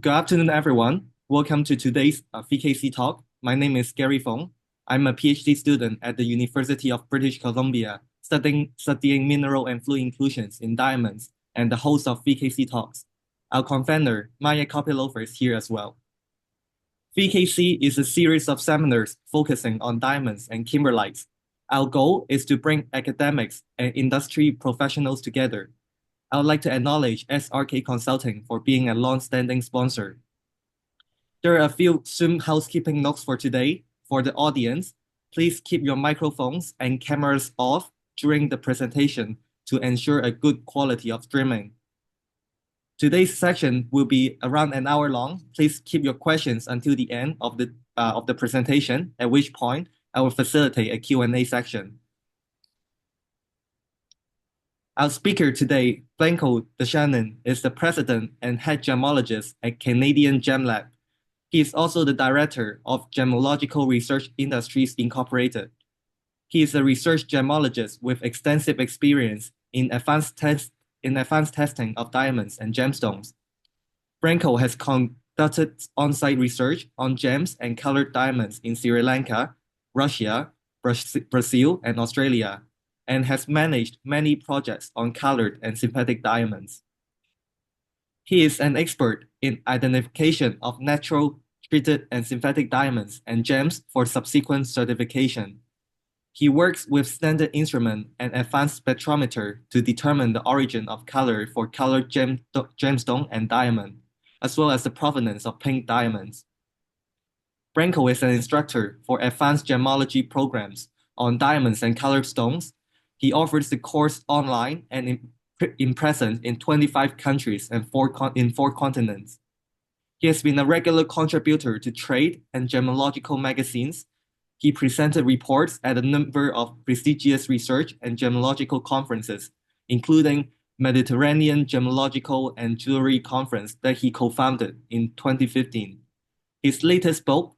Good afternoon, everyone. Welcome to today's VKC talk. My name is Gary Fong. I'm a PhD student at the University of British Columbia, studying mineral and fluid inclusions in diamonds, and the host of VKC talks. Our convener, Maya Kopilova, is here as well. VKC is a series of seminars focusing on diamonds and kimberlites. Our goal is to bring academics and industry professionals together. I would like to acknowledge SRK Consulting for being a long-standing sponsor. There are a few Zoom housekeeping notes for today. For the audience, please keep your microphones and cameras off during the presentation to ensure a good quality of streaming. Today's session will be around an hour long. Please keep your questions until the end of the presentation, at which point I will facilitate a Q&A section. Our speaker today, Branko Deljanin, is the president and head gemologist at Canadian Gem Lab. He is also the director of Gemological Research Industries Incorporated. He is a research gemologist with extensive experience in advanced testing of diamonds and gemstones. Branko has conducted on-site research on gems and colored diamonds in Sri Lanka, Russia, Brazil, and Australia, and has managed many projects on colored and synthetic diamonds. He is an expert in identification of natural, treated, and synthetic diamonds and gems for subsequent certification. He works with standard instrument and advanced spectrometer to determine the origin of color for colored gemstone and diamond, as well as the provenance of pink diamonds. Branko is an instructor for advanced gemology programs on diamonds and colored stones. He offers the course online and in present in 25 countries and in 4 continents. He has been a regular contributor to trade and gemological magazines. He presented reports at a number of prestigious research and gemological conferences, including Mediterranean Gemological and Jewelry Conference that he co-founded in 2015. His latest book,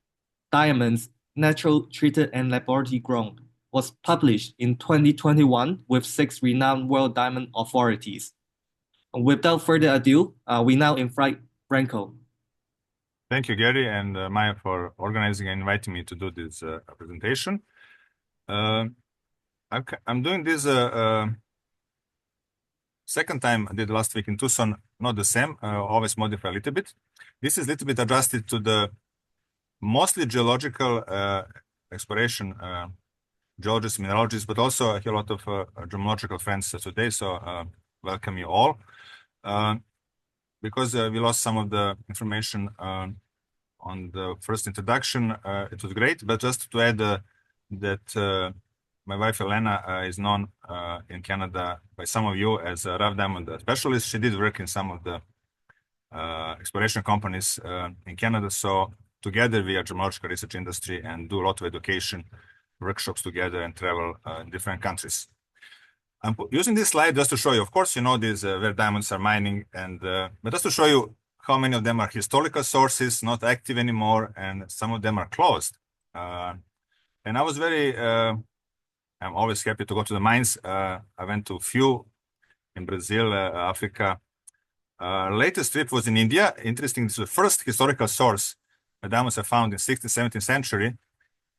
Diamonds, Natural, Treated, and Laboratory Grown, was published in 2021 with 6 renowned world diamond authorities. Without further ado, we now invite Branko. Thank you, Gary and Maya, for organizing and inviting me to do this presentation. I'm doing this second time I did last week in Tucson, not the same, always modify a little bit. This is a little bit adjusted to the mostly geological exploration geologists, mineralogists, but also a lot of gemological friends today. So welcome you all. Because we lost some of the information on the first introduction, it was great. But just to add that my wife Elena is known in Canada by some of you as a rough diamond specialist. She did work in some of the exploration companies in Canada. So together we are gemological research industry and do a lot of education workshops together and travel in different countries. I'm using this slide just to show you, of course, you know, these where diamonds are mining, and but just to show you how many of them are historical sources, not active anymore, and some of them are closed. And I was I'm always happy to go to the mines. I went to a few in Brazil, Africa. Latest trip was in India. Interesting, this is the first historical source where diamonds are found in 16th, 17th century.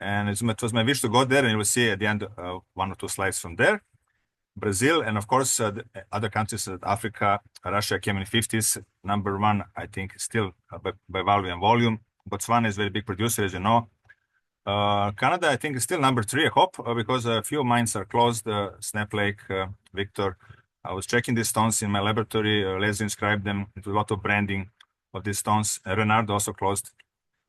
And it was my wish to go there, and you will see at the end 1 or 2 slides from there. Brazil, and of course, the other countries, Africa, Russia came in 50s. Number 1, I think, still by value and volume. Botswana is a very big producer, as you know. Canada, I think, is still number 3, I hope, because a few mines are closed. Snap Lake, Victor. I was checking these stones in my laboratory. Leslie inscribed them. It was a lot of branding of these stones. Renard also closed.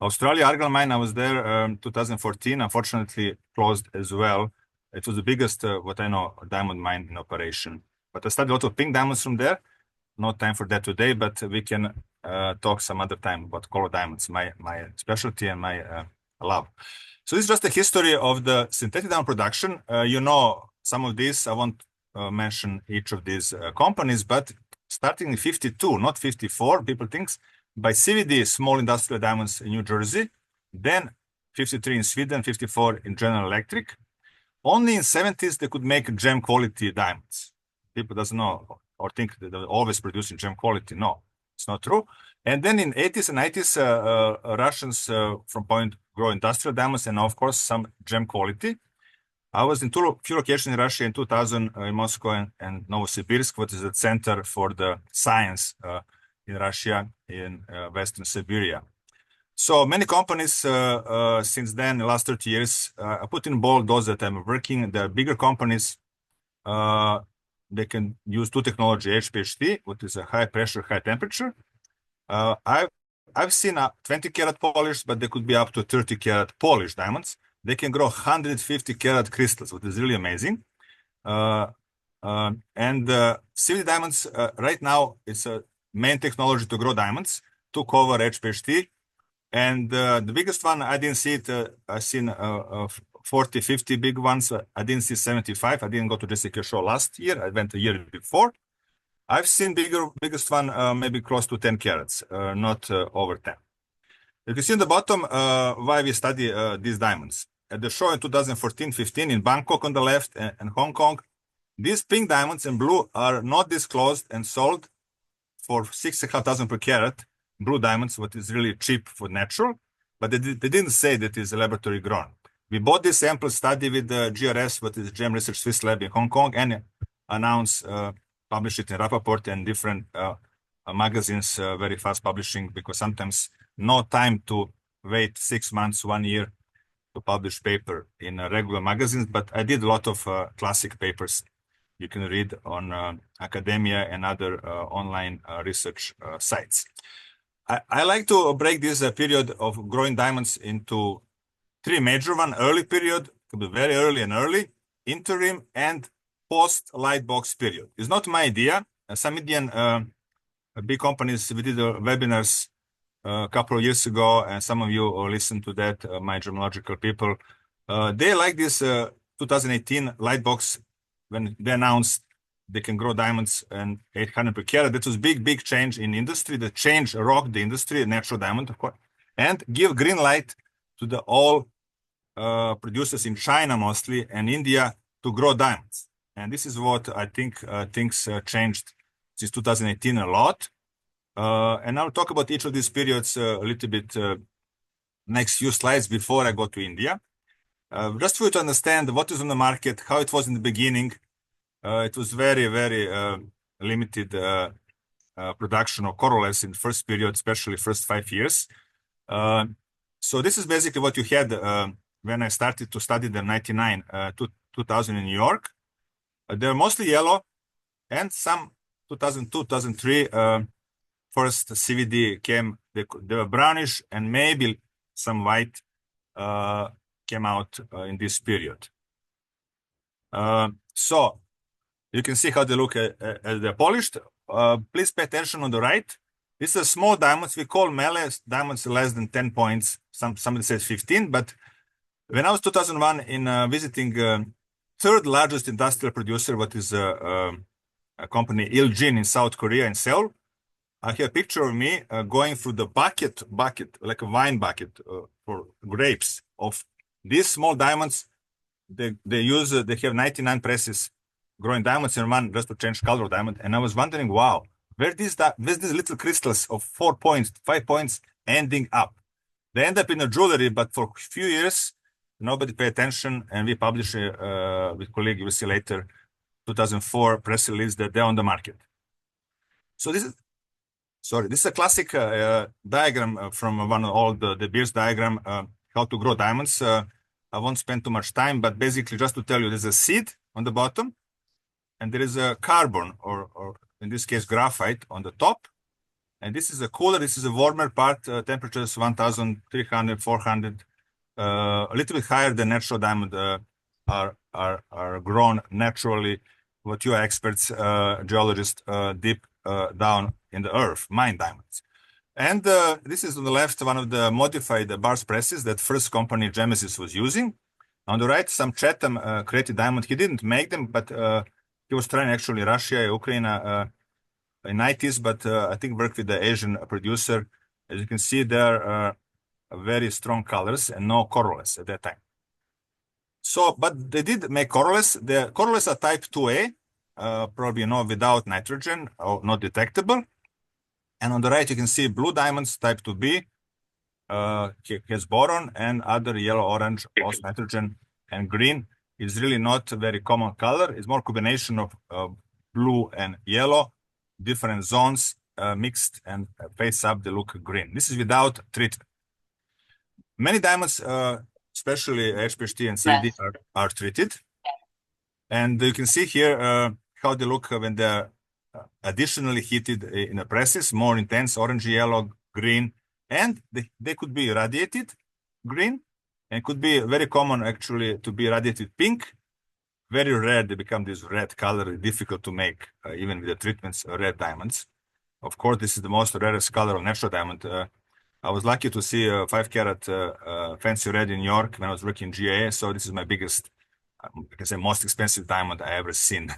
Australia, Argyle mine, I was there 2014, unfortunately closed as well. It was the biggest, what I know, diamond mine in operation. But I studied a lot of pink diamonds from there. No time for that today, but we can talk some other time about color diamonds, my specialty and my love. So this is just a history of the synthetic diamond production. You know, some of these, I won't mention each of these companies, but starting in 52, not 54, people think, by CVD, small industrial diamonds in New Jersey, then 53 in Sweden, 54 in General Electric. Only in 70s they could make gem quality diamonds. People doesn't know or think that they're always producing gem quality. No, It's not true. And then in 80s and 90s, Russians from point grow industrial diamonds and of course some gem quality. I was in few locations in Russia in 2000 in Moscow and Novosibirsk, what is the center for the science in Russia in Western Siberia. So many companies since then, the last 30 years, I put in bold those that I'm working. The bigger companies, they can use two technology, HPHT, which is a high pressure, high temperature. I've seen 20 karat polished, but they could be up to 30 karat polished diamonds. They can grow 150 karat crystals, which is really amazing. And CVD diamonds, right now, it's a main technology to grow diamonds, to cover HPHT. And the biggest one, I didn't see it. I've seen 40, 50 big ones. I didn't see 75. I didn't go to Jessica show last year. I went a year before. I've seen biggest one, maybe close to 10 carats, not over 10. You can see on the bottom why we study these diamonds. At the show in 2014-15 in Bangkok on the left and Hong Kong, these pink diamonds and blue are not disclosed and sold for 6,500 per carat. Blue diamonds, what is really cheap for natural, but they didn't say that it's laboratory grown. We bought this sample study with the GRS, what is Gem Research Swiss Lab in Hong Kong, and announced, published it in Vapour and different magazines, very fast publishing, because sometimes no time to wait 6 months, 1 year to publish paper in regular magazines, but I did a lot of classic papers you can read on academia and other online research sites. I like to break this period of growing diamonds into three major ones: early period, could be very early and early, interim, and post-light box period. It's not my idea. Some Indian big companies, we did webinars a couple of years ago, and some of you listened to that, my gemological people. They like this 2018 light box when they announced they can grow diamonds and 800 per carat. That was big change in industry. The change rocked the industry, natural diamond, of course, and give green light to the all producers in China mostly and India to grow diamonds. And this is what I think things changed since 2018 a lot. And I'll talk about each of these periods a little bit next few slides before I go to India. Just for you to understand what is on the market, how it was in the beginning. It was very limited production of colorless in the first period, especially first 5 years. So this is basically what you had when I started to study them 99 to 2000 in New York. They're mostly yellow, and some 2002, 2003 first CVD came. They were brownish and maybe some white came out in this period. So you can see how they look as they're polished. Please pay attention on the right. These are small diamonds. We call melee diamonds less than 10 points. Somebody says 15, but when I was 2001 in visiting third largest industrial producer, what is a company Iljin in South Korea in Seoul, I have a picture of me going through the bucket, like a wine bucket for grapes of these small diamonds. They have 99 presses growing diamonds in one just to change color of diamond. And I was wondering, wow, where's these little crystals of 4 points, 5 points ending up? They end up in a jewelry, but for a few years, nobody pay attention. And we publish with colleague, you will see later, 2004 press release that they're on the market. So this is a classic diagram from one of all the Beers diagram, how to grow diamonds. I won't spend too much time, but basically just to tell you, there's a seed on the bottom, and there is a carbon, or in this case, graphite on the top. And this is a cooler, this is a warmer part, temperatures 1,300, 400, a little bit higher than natural diamond are grown naturally, what you experts, geologists, deep down in the earth, mine diamonds. And this is on the left, one of the modified bars presses that first company Gemesis was using. On the right, some Chatham created diamond. He didn't make them, but he was trying actually Russia, Ukraine in 90s, but I think worked with the Asian producer. As you can see, there are very strong colors and no colorless at that time. So, but they did make colorless. The colorless are type 2A, probably without nitrogen or not detectable. And on the right, you can see blue diamonds type 2B, has boron, and other yellow, orange, also nitrogen, and green is really not a very common color. It's more combination of blue and yellow, different zones mixed and face up, they look green. This is without treatment. Many diamonds, especially HPHT and CVD, are treated. And you can see here how they look when they're additionally heated in the presses, more intense, orange, yellow, green, and they could be irradiated green, and could be very common actually to be irradiated pink. Very rare they become this red color, difficult to make, even with the treatments, red diamonds. Of course, this is the most rarest color of natural diamond. I was lucky to see a 5 carat fancy red in New York when I was working in GA, so this is my biggest, I can say, most expensive diamond I ever seen.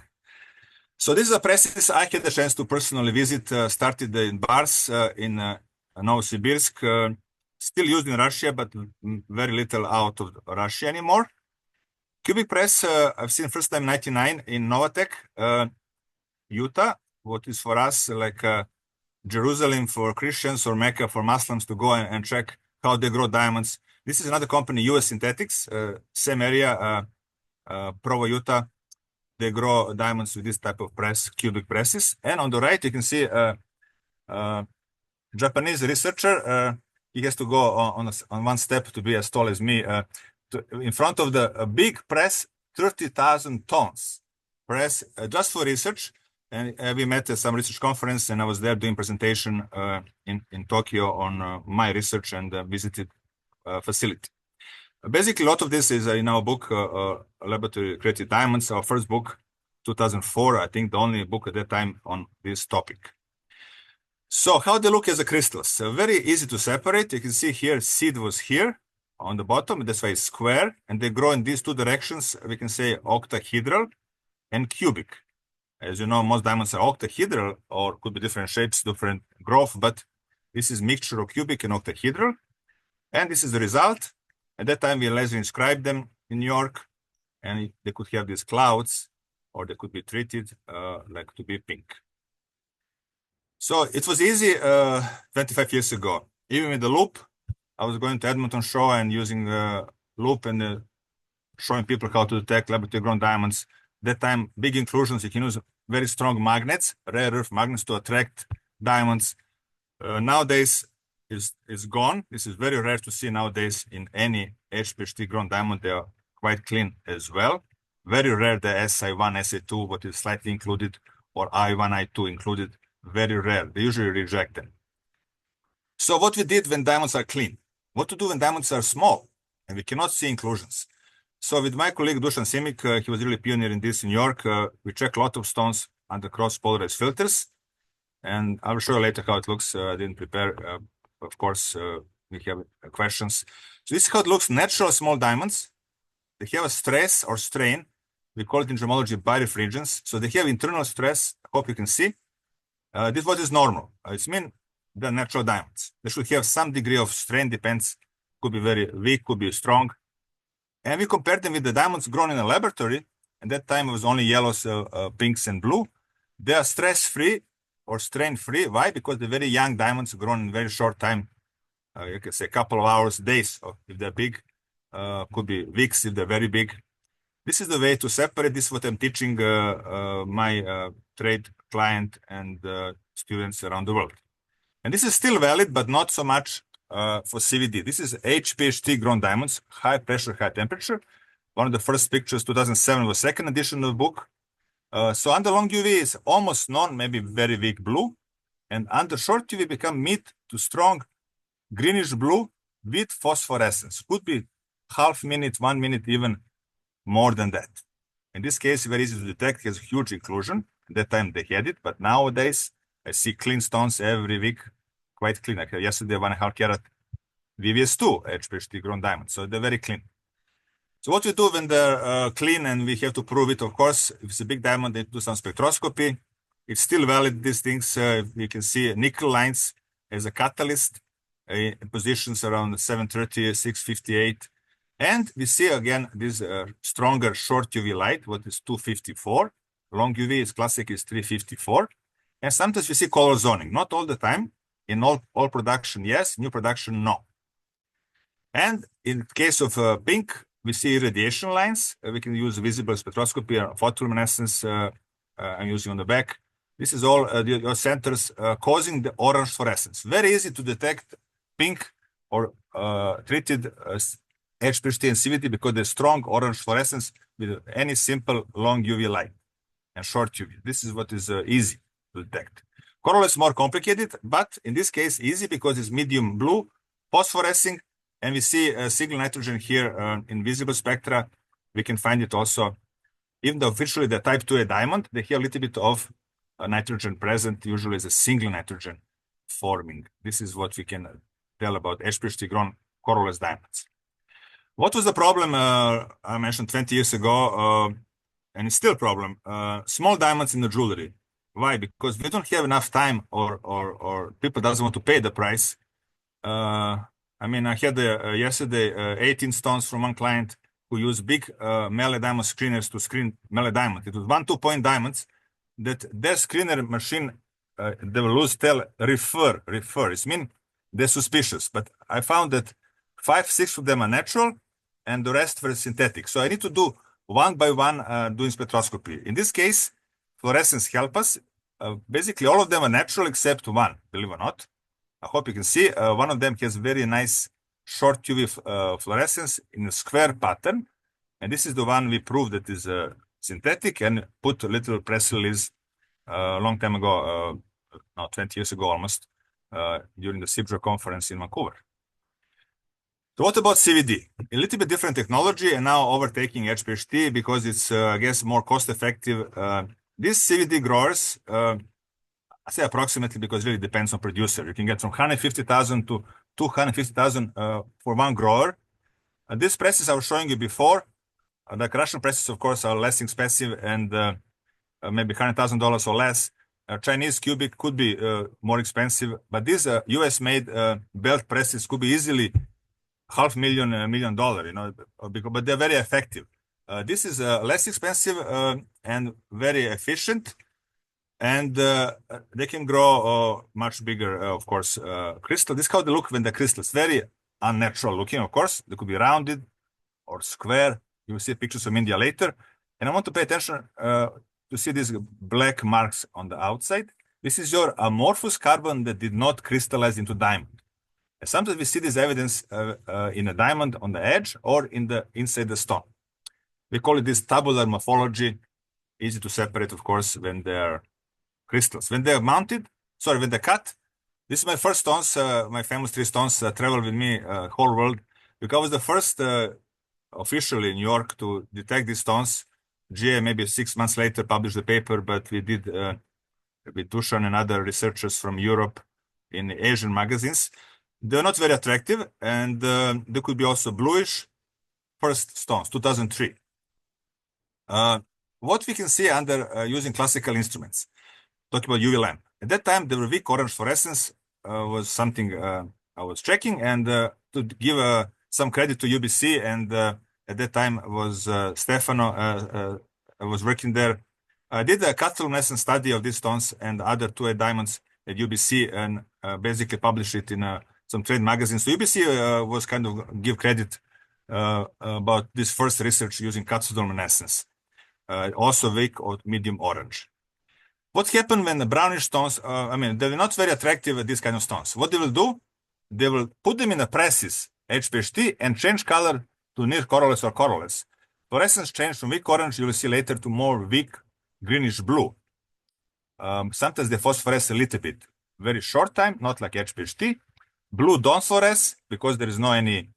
So this is a presses I had the chance to personally visit, started in Bars in Novosibirsk, still used in Russia, but very little out of Russia anymore. Cubic press, I've seen first time 99 in Novatech, Utah, what is for us like Jerusalem for Christians or Mecca for Muslims to go and check how they grow diamonds. This is another company, US Synthetics, same area, Provo, Utah. They grow diamonds with this type of press, cubic presses. And on the right, you can see Japanese researcher. He has to go on one step to be as tall as me. In front of the big press, 30,000 tons press, just for research. And we met at some research conference, and I was there doing presentation in Tokyo on my research and visited facility. Basically, a lot of this is in our book, Laboratory Created Diamonds, our first book, 2004, I think the only book at that time on this topic. So how they look as a crystals? Very easy to separate. You can see here, seed was here on the bottom. That's why it's square, and they grow in these two directions. We can say octahedral and cubic. As you know, most diamonds are octahedral, or could be different shapes, different growth, but this is mixture of cubic and octahedral. And this is the result. At that time, we laser inscribed them in New York, and they could have these clouds, or they could be treated like to be pink. So it was easy 25 years ago. Even with the loop, I was going to Edmonton show and using the loop and showing people how to detect laboratory-grown diamonds. That time, big inclusions, you can use very strong magnets, rare earth magnets to attract diamonds. Nowadays, is gone. This is very rare to see nowadays in any HPHT grown diamond. They are quite clean as well. Very rare the SI1, SI2, what is slightly included, or I1, I2 included. Very rare. They usually reject them. So what we did when diamonds are clean? What to do when diamonds are small and we cannot see inclusions? So with my colleague Dusan Simic, he was really pioneer in this in New York. We check a lot of stones under cross-polarized filters. And I'll show you later how it looks. I didn't prepare. Of course, we have questions. So this is how it looks. Natural small diamonds. They have a stress or strain. We call it in gemology birefringence. So they have internal stress. I hope you can see. This is what is normal. It's mean the natural diamonds. They should have some degree of strain. Depends. Could be very weak. Could be strong. And we compared them with the diamonds grown in a laboratory. At that time, it was only yellows, pinks, and blue. They are stress-free or strain-free. Why? Because the very young diamonds grown in very short time. You can say a couple of hours, days, if they're big. Could be weeks if they're very big. This is the way to separate. This is what I'm teaching my trade client and students around the world. And this is still valid, but not so much for CVD. This is HPHT grown diamonds, high pressure, high temperature. One of the first pictures, 2007, was second edition of the book. So under long UV is almost none, maybe very weak blue. And under short UV become mid to strong greenish blue with phosphorescence. Could be half minute, 1 minute, even more than that. In this case, very easy to detect, has huge inclusion. At that time they had it, but nowadays I see clean stones every week, quite clean. Like yesterday, 1.5 carat VVS2 HPHT grown diamond. So they're very clean. So what we do when they're clean and we have to prove it, of course, if it's a big diamond, they do some spectroscopy. It's still valid, these things. You can see nickel lines as a catalyst in positions around 730, 658. And we see again this stronger short UV light, what is 254. Long UV is classic is 354. And sometimes we see color zoning, not all the time. In all production, yes. New production, no. And in case of pink, we see irradiation lines. We can use visible spectroscopy or photoluminescence. I'm using on the back. This is all your centers causing the orange fluorescence. Very easy to detect pink or treated HPHT and CVD because there's strong orange fluorescence with any simple long UV light and short UV. This is what is easy to detect. Colorless is more complicated, but in this case, easy because it's medium blue, phosphorescing, and we see single nitrogen here in visible spectra. We can find it also, even though officially the type 2A diamond, they have a little bit of nitrogen present, usually as a single nitrogen forming. This is what we can tell about HPHT-grown colorless diamonds. What was the problem I mentioned 20 years ago, and it's still a problem? Small diamonds in the jewelry. Why? Because we don't have enough time, or people doesn't want to pay the price. I mean, I had yesterday 18 stones from one client who used big melee diamond screeners to screen melee diamond. It was 1-2 point diamonds that their screener machine, they will lose tell refer. It means they're suspicious. But I found that 5-6 of them are natural and the rest were synthetic. So I need to do one by one doing spectroscopy. In this case, fluorescence help us. Basically, all of them are natural except one, believe it or not. I hope you can see. One of them has very nice short UV fluorescence in a square pattern. And this is the one we proved that is synthetic and put a little press release a long time ago, now 20 years ago almost, during the CVD conference in Vancouver. So what about CVD? A little bit different technology and now overtaking HPHT because it's, I guess, more cost effective. These CVD growers, I say approximately because it really depends on producer. You can get from 150,000 to 250,000 for one grower. These presses I was showing you before, the Russian presses, of course, are less expensive and maybe $100,000 or less. Chinese cubic could be more expensive, but these US-made belt presses could be easily $500,000, $1 million, you know, but they're very effective. This is less expensive and very efficient, and they can grow much bigger, of course, crystal. This is how they look when the crystals, very unnatural looking, of course. They could be rounded or square. You will see pictures from India later. And I want to pay attention to see these black marks on the outside. This is your amorphous carbon that did not crystallize into diamond. And sometimes we see this evidence in a diamond on the edge or inside the stone. We call it this tabular morphology. Easy to separate, of course, when they're crystals. When they're mounted, when they're cut, this is my first stones, my famous 3 stones travel with me whole world. Because I was the first officially in New York to detect these stones. GA maybe 6 months later published the paper, but we did with Dusan and other researchers from Europe in Asian magazines. They're not very attractive, and they could be also bluish. First stones, 2003. What we can see under using classical instruments, talking about UV lamp. At that time, the weak orange fluorescence was something I was checking, and to give some credit to UBC, and at that time was Stefano was working there. I did a colorless study of these stones and other 2A diamonds at UBC, and basically published it in some trade magazines. So UBC was kind of give credit about this first research using luminescence, also weak or medium orange. What happened when the brownish stones, they're not very attractive, these kind of stones. What they will do, they will put them in the presses, HPHT, and change color to near colorless or colorless. Fluorescence change from weak orange, you will see later, to more weak greenish blue. Sometimes they phosphoresce a little bit. Very short time, not like HPHT. Blue don't fluoresce because there is no any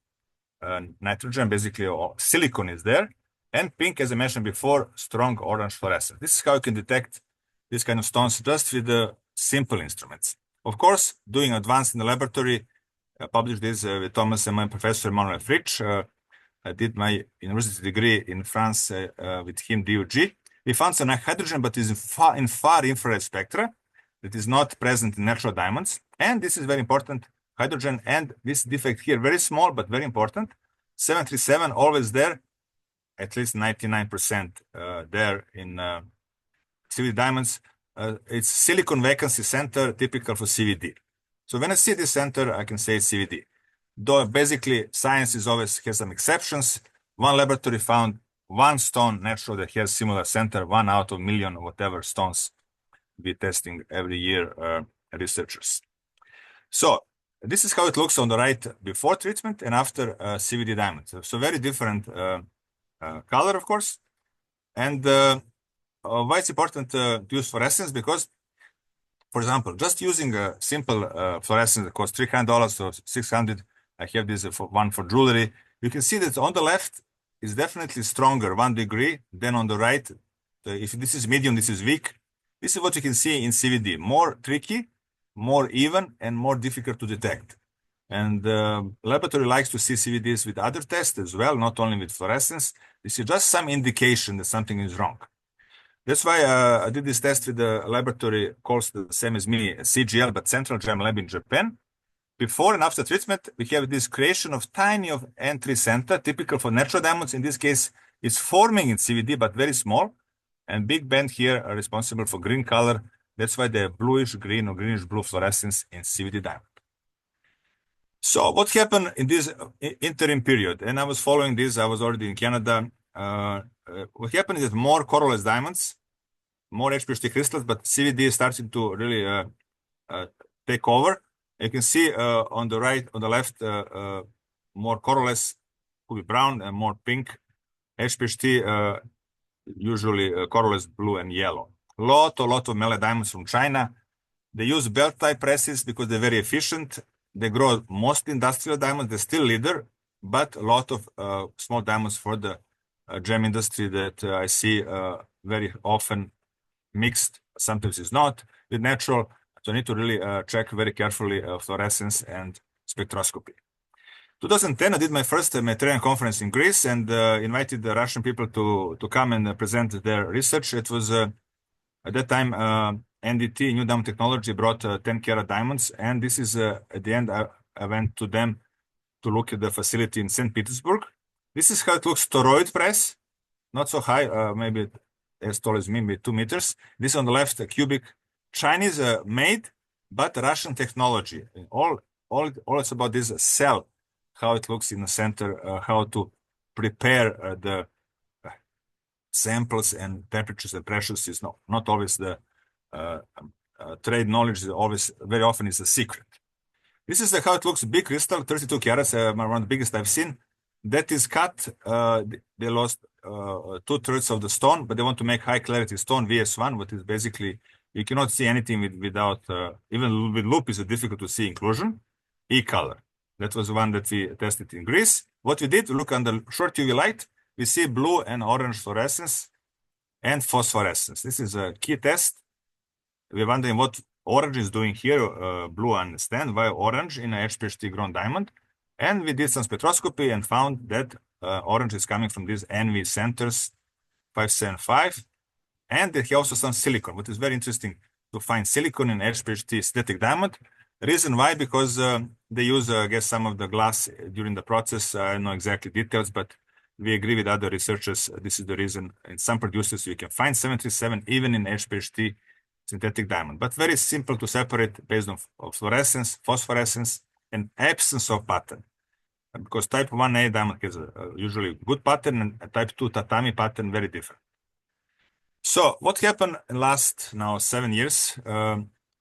nitrogen, basically, or silicon is there. And pink, as I mentioned before, strong orange fluorescence. This is how you can detect these kind of stones just with the simple instruments. Of course, doing advanced in the laboratory, I published this with Thomas and my professor, Emmanuel Fritsch. I did my university degree in France with him, DUG. We found some hydrogen, but is in far infrared spectra that is not present in natural diamonds. And this is very important, hydrogen, and this defect here, very small, but very important. 737, always there, at least 99% there in CVD diamonds. it's silicon vacancy center, typical for CVD. So when I see this center, I can say it's CVD. Though basically science is always has some exceptions. One laboratory found one stone natural that has similar center, 1 out of million or whatever stones we testing every year, researchers. So this is how it looks on the right before treatment and after CVD diamond. So very different color, of course. And why it's important to use fluorescence? Because, for example, just using a simple fluorescence that costs $300 or $600, I have this one for jewelry. You can see that on the left is definitely stronger, 1 degree, than on the right. If this is medium, this is weak. This is what you can see in CVD. More tricky, more even, and more difficult to detect. And the laboratory likes to see CVDs with other tests as well, not only with fluorescence. This is just some indication that something is wrong. That's why I did this test with a laboratory called the same as me, CGL, but Central Gem Lab in Japan. Before and after treatment, we have this creation of tiny of entry center, typical for natural diamonds. In this case, it's forming in CVD, but very small. And big band here are responsible for green color. That's why they're bluish green or greenish blue fluorescence in CVD diamond. So what happened in this interim period? And I was following this, I was already in Canada. What happened is that more colorless diamonds, more HPHT crystals, but CVD started to really take over. You can see on the right, on the left, more colorless, could be brown, and more pink. HPHT, usually colorless blue and yellow. Lot of melee diamonds from China. They use belt type presses because they're very efficient. They grow most industrial diamonds. They're still leader, but a lot of small diamonds for the gem industry that I see very often mixed. Sometimes it's not with natural. So I need to really check very carefully fluorescence and spectroscopy. 2010, I did my first Mediterranean conference in Greece and invited the Russian people to come and present their research. It was at that time NDT, New Diamond Technology, brought 10 carat diamonds. And this is at the end, I went to them to look at the facility in St. Petersburg. This is how it looks, toroid press, not so high, maybe as tall as me, maybe 2 meters. This on the left, cubic, Chinese made, but Russian technology. All it's about this cell, how it looks in the center, how to prepare the samples and temperatures and pressures is not always the trade knowledge. Is always very often is a secret. This is how it looks. Big crystal, 32 carats, one of the biggest I've seen. That is cut. They lost 2/3 of the stone, but they want to make high clarity stone VS1, what is basically you cannot see anything without even with loop is difficult to see inclusion. E-color. That was one that we tested in Greece. What we did, look under short UV light, we see blue and orange fluorescence and phosphorescence. This is a key test. We're wondering what orange is doing here. Blue, I understand why orange in a HPHT-grown diamond. And we did some spectroscopy and found that orange is coming from these NV centers, 575. And they have also some silicon, which is very interesting to find silicon in HPHT synthetic diamond. The reason why, because they use, I guess, some of the glass during the process. I don't know exactly details, but we agree with other researchers. This is the reason. In some producers, you can find 737 even in HPHT synthetic diamond, but very simple to separate based on fluorescence, phosphorescence, and absence of pattern. Because type 1A diamond has usually good pattern, and type 2 tatami pattern very different. So what happened in the last now 7 years?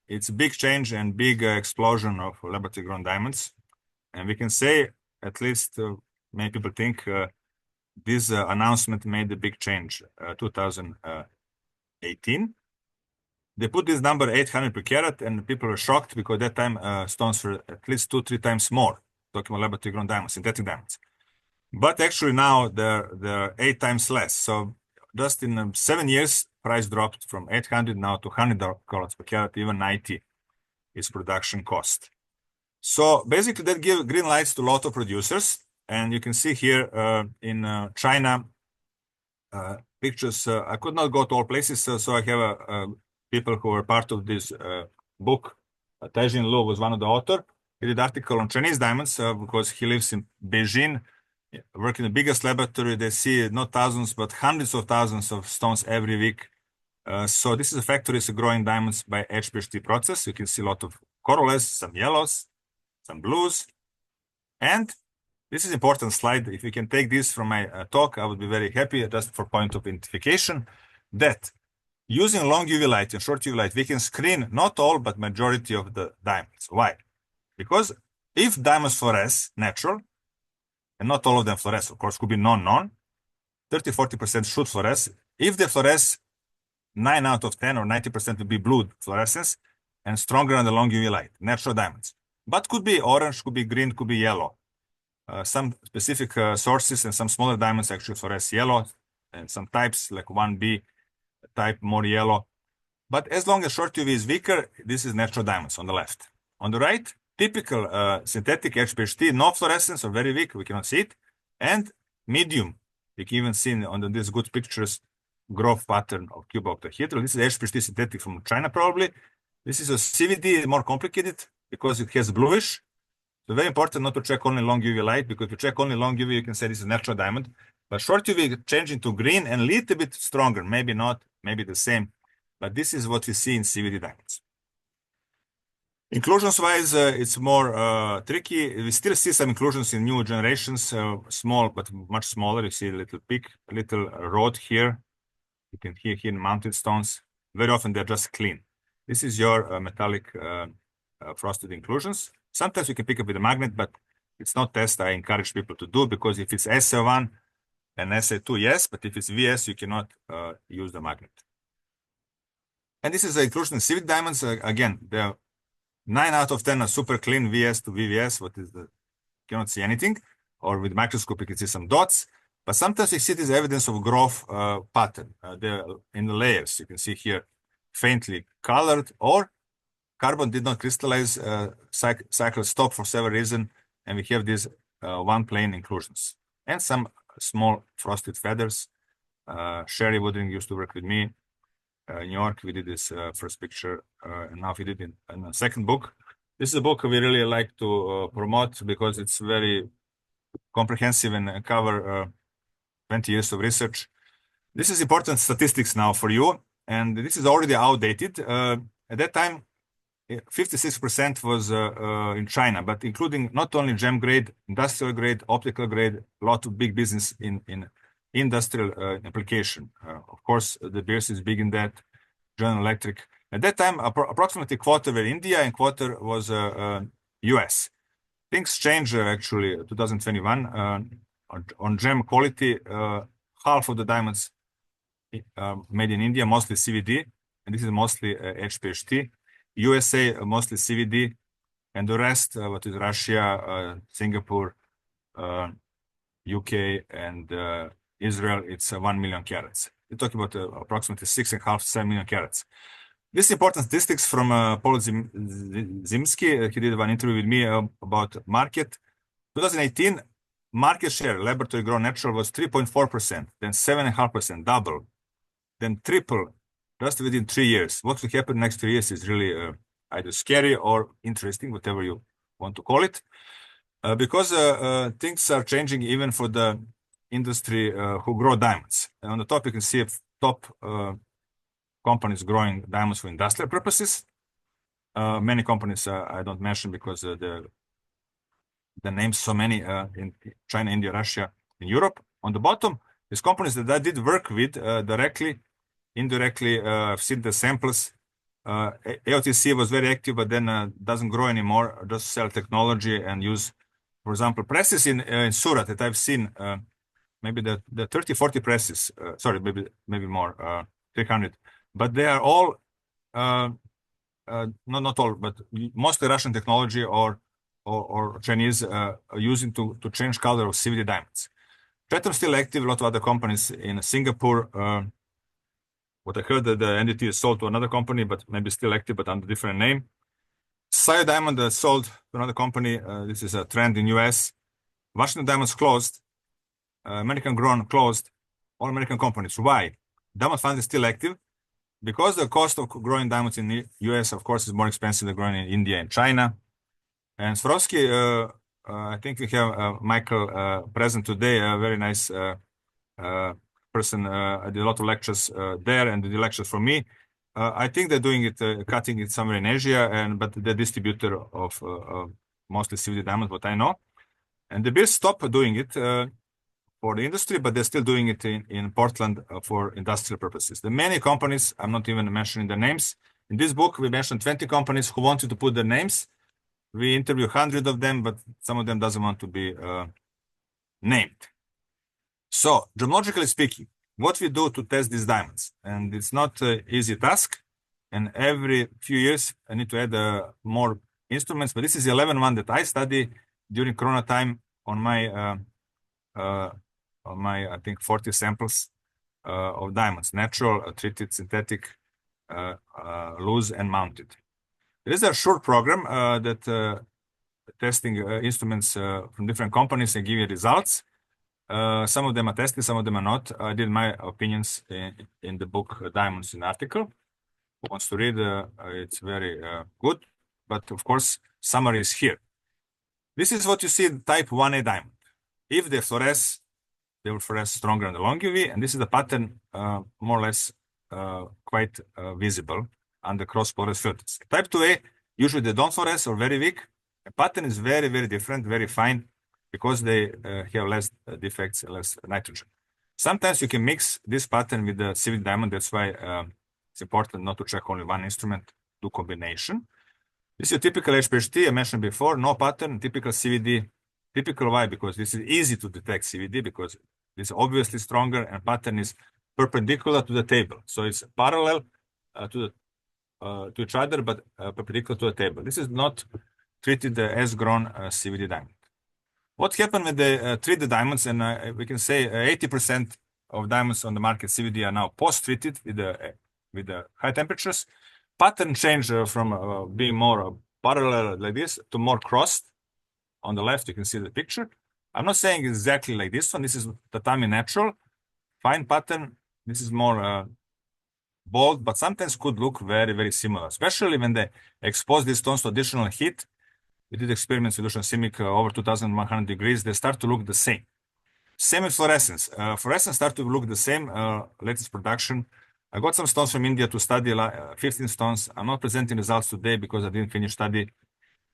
It's a big change and big explosion of laboratory-grown diamonds. And we can say, at least many people think, this announcement made a big change, 2018. They put this number 800 per carat, and people were shocked because at that time stones were at least 2-3 times more, talking about laboratory-grown diamonds, synthetic diamonds. But actually now they're 8 times less. So just in 7 years, price dropped from 800 now to $100 per carat, even 90 is production cost. So basically that gives green lights to a lot of producers. And you can see here in China, pictures, I could not go to all places. So I have people who were part of this book. Taijin Lu was one of the authors. He did an article on Chinese diamonds because he lives in Beijing, working in the biggest laboratory. They see not thousands, but hundreds of thousands of stones every week So this is a factory is growing diamonds by HPHT process. You can see a lot of colorless, some yellows, some blues. And this is important slide. If you can take this from my talk, I would be very happy, just for point of identification, that using long UV light and short UV light, we can screen not all, but majority of the diamonds. Why? Because if diamonds fluoresce natural, and not all of them fluoresce, of course, could be non-non, 30-40% should fluoresce. If they fluoresce, 9 out of 10 or 90% will be blue fluorescence and stronger on the long UV light, natural diamonds. But could be orange, could be green, could be yellow. Some specific sources and some smaller diamonds actually fluoresce yellow, and some types like 1B type more yellow. But as long as short UV is weaker, this is natural diamonds on the left. On the right, typical synthetic HPHT, no fluorescence or very weak, we cannot see it, and medium. You can even see on these good pictures growth pattern of cube octahedral. This is HPHT synthetic from China probably. This is a CVD, more complicated because it has bluish. So very important not to check only long UV light, because if you check only long UV, you can say this is natural diamond. But short UV changing to green and a little bit stronger, maybe not, maybe the same. But this is what we see in CVD diamonds. Inclusions-wise, it's more tricky. We still see some inclusions in new generations, small but much smaller. You see a little peak, a little rod here. You can hear here in mounted stones. Very often they're just clean. This is your metallic frosted inclusions. Sometimes you can pick up with a magnet, but it's not test I encourage people to do, because if it's SA1 and SA2, yes, but if it's VS, you cannot use the magnet. And this is the inclusion in CVD diamonds. Again, they're 9 out of 10 are super clean VS to VVS. What is the, cannot see anything, or with microscope you can see some dots. But sometimes you see this evidence of growth pattern. They're in the layers. You can see here faintly colored, or carbon did not crystallize, cycle stopped for several reasons, and we have these one plane inclusions. And some small frosted feathers. Sherry Woodring used to work with me. In New York, we did this first picture, and now we did it in a second book. This is a book we really like to promote because it's very comprehensive and cover 20 years of research. This is important statistics now for you, and this is already outdated. At that time, 56% was in China, but including not only gem grade, industrial grade, optical grade, a lot of big business in industrial application. Of course, the Beers is big in that, General Electric. At that time, approximately quarter were India and quarter was US. Things changed actually 2021 on gem quality. Half of the diamonds made in India, mostly CVD, and this is mostly HPHT. USA, mostly CVD, and the rest, what is Russia, Singapore, UK, and Israel, it's 1 million carats. We're talking about approximately 6.5 to 7 million carats. This is important statistics from Paul Zimsky. He did one interview with me about market. 2018, market share, laboratory grown natural, was 3.4%, then 7.5%, double, then triple, just within 3 years. What will happen next 3 years is really either scary or interesting, whatever you want to call it, because things are changing even for the industry who grow diamonds. And on the top, you can see top companies growing diamonds for industrial purposes. Many companies I don't mention because the names so many in China, India, Russia, in Europe. On the bottom, these companies that I did work with directly, indirectly, I've seen the samples. AOTC was very active, but then doesn't grow anymore, just sell technology and use, for example, presses in Surat that I've seen, maybe the 30, 40 presses, sorry, maybe more, 300, but they are all, not all, but mostly Russian technology or Chinese using to change color of CVD diamonds. Platinum still active, a lot of other companies in Singapore. What I heard that the entity is sold to another company, but maybe still active, but under a different name. Sayo Diamond sold to another company. This is a trend in US. Washington Diamonds closed. American Grown closed. All American companies. Why? Diamond Fund is still active because the cost of growing diamonds in the US, of course, is more expensive than growing in India and China. And Swarovski, I think we have Michael present today, a very nice person. I did a lot of lectures there and did lectures for me. I think they're doing it, cutting it somewhere in Asia, but the distributor of mostly CVD diamonds, what I know. And the Beers stopped doing it for the industry, but they're still doing it in Portland for industrial purposes. The many companies, I'm not even mentioning the names. In this book, we mentioned 20 companies who wanted to put their names. We interviewed 100 of them, but some of them doesn't want to be named. So, gemologically speaking, what we do to test these diamonds, and it's not an easy task, and every few years I need to add more instruments, but this is the 11th one that I study during Corona time on my, I think, 40 samples of diamonds, natural, treated, synthetic, loose, and mounted. There is a short program that testing instruments from different companies and give you results. Some of them are tested, some of them are not. I did my opinions in the book Diamonds in article. Who wants to read? It's very good. But of course, summary is here. This is what you see in type 1A diamond. If they fluoresce, they will fluoresce stronger in the long UV. And this is the pattern more or less quite visible under cross-porous filters. Type 2A, usually they don't fluoresce or very weak. The pattern is very, very different, very fine, because they have less defects, less nitrogen. Sometimes you can mix this pattern with the CVD diamond. That's why it's important not to check only one instrument, do combination. This is a typical HPHT I mentioned before, no pattern, typical CVD. Typical why? Because this is easy to detect CVD, because this is obviously stronger and pattern is perpendicular to the table. So it's parallel to each other, but perpendicular to the table. This is not treated as grown CVD diamond. What happened with the treated diamonds, and we can say 80% of diamonds on the market CVD are now post-treated with the high temperatures. Pattern change from being more parallel like this to more crossed. On the left, you can see the picture. I'm not saying exactly like this one. This is tatami natural, fine pattern. This is more bold, but sometimes could look very, very similar, especially when they expose these stones to additional heat. We did experiments with Ocean CIMIC over 2100 degrees. They start to look the same. Same with fluorescence. Fluorescence start to look the same, latest production. I got some stones from India to study, 15 stones. I'm not presenting results today because I didn't finish study.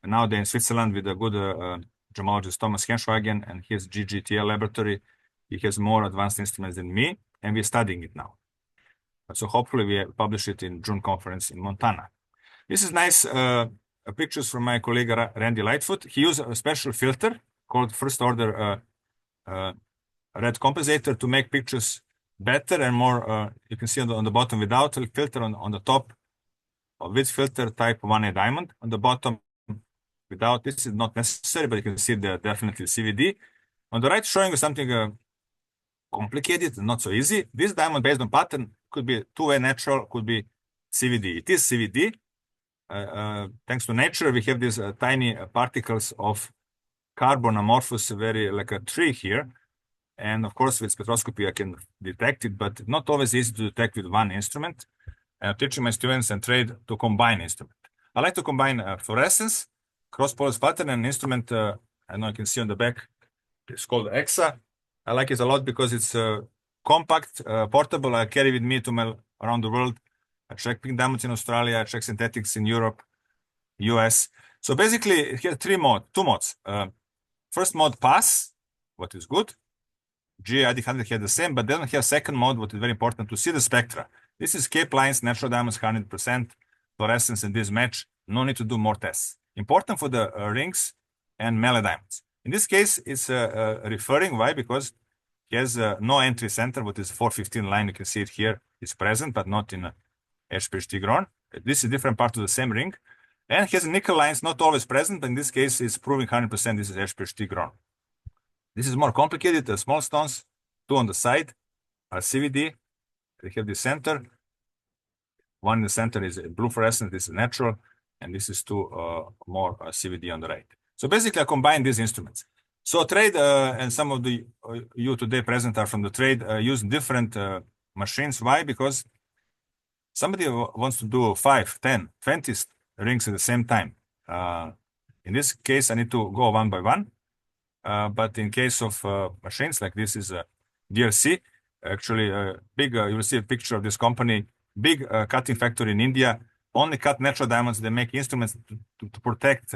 And now they're in Switzerland with a good gemologist, Thomas Henschwagen, and his GGTL laboratory. He has more advanced instruments than me, and we're studying it now. So hopefully we publish it in June conference in Montana. This is nice pictures from my colleague Randy Lightfoot. He used a special filter called first order red compensator to make pictures better and more. You can see on the bottom without a filter, on the top with filter type 1A diamond. On the bottom without. This is not necessary, but you can see the definitely CVD. On the right, showing you something complicated, not so easy. This diamond based on pattern could be 2A natural, could be CVD. It is CVD. Thanks to nature, we have these tiny particles of carbon amorphous, very like a tree here. And of course, with spectroscopy, I can detect it, but not always easy to detect with one instrument. I'm teaching my students and trade to combine instrument. I like to combine fluorescence, cross-porous pattern, and instrument. I know you can see on the back. It's called EXA. I like it a lot because it's compact, portable. I carry with me around the world. I check pink diamonds in Australia. I check synthetics in Europe, US. So basically, it has two modes. First mode, pass, what is good. GID100 had the same, but then we have second mode, what is very important to see the spectra. This is Cape Lines, natural diamonds, 100%, fluorescence in this match. No need to do more tests. Important for the rings and melee diamonds. In this case, it's referring. Why? Because it has no entry center, what is 415 line. You can see it here. It's present, but not in HPHT-grown. This is different part of the same ring. And has nickel lines, not always present, but in this case, it's proving 100% this is HPHT-grown. This is more complicated. The small stones, two on the side, are CVD. They have the center. One in the center is blue fluorescent. This is natural. And this is two more CVD on the right. So basically, I combine these instruments. So trade, and some of the you today present are from the trade, use different machines. Why? Because somebody wants to do 5, 10, 20 rings at the same time. In this case, I need to go one by one. But in case of machines like this is a DRC, actually big, you will see a picture of this company, big cutting factory in India, only cut natural diamonds. They make instruments to protect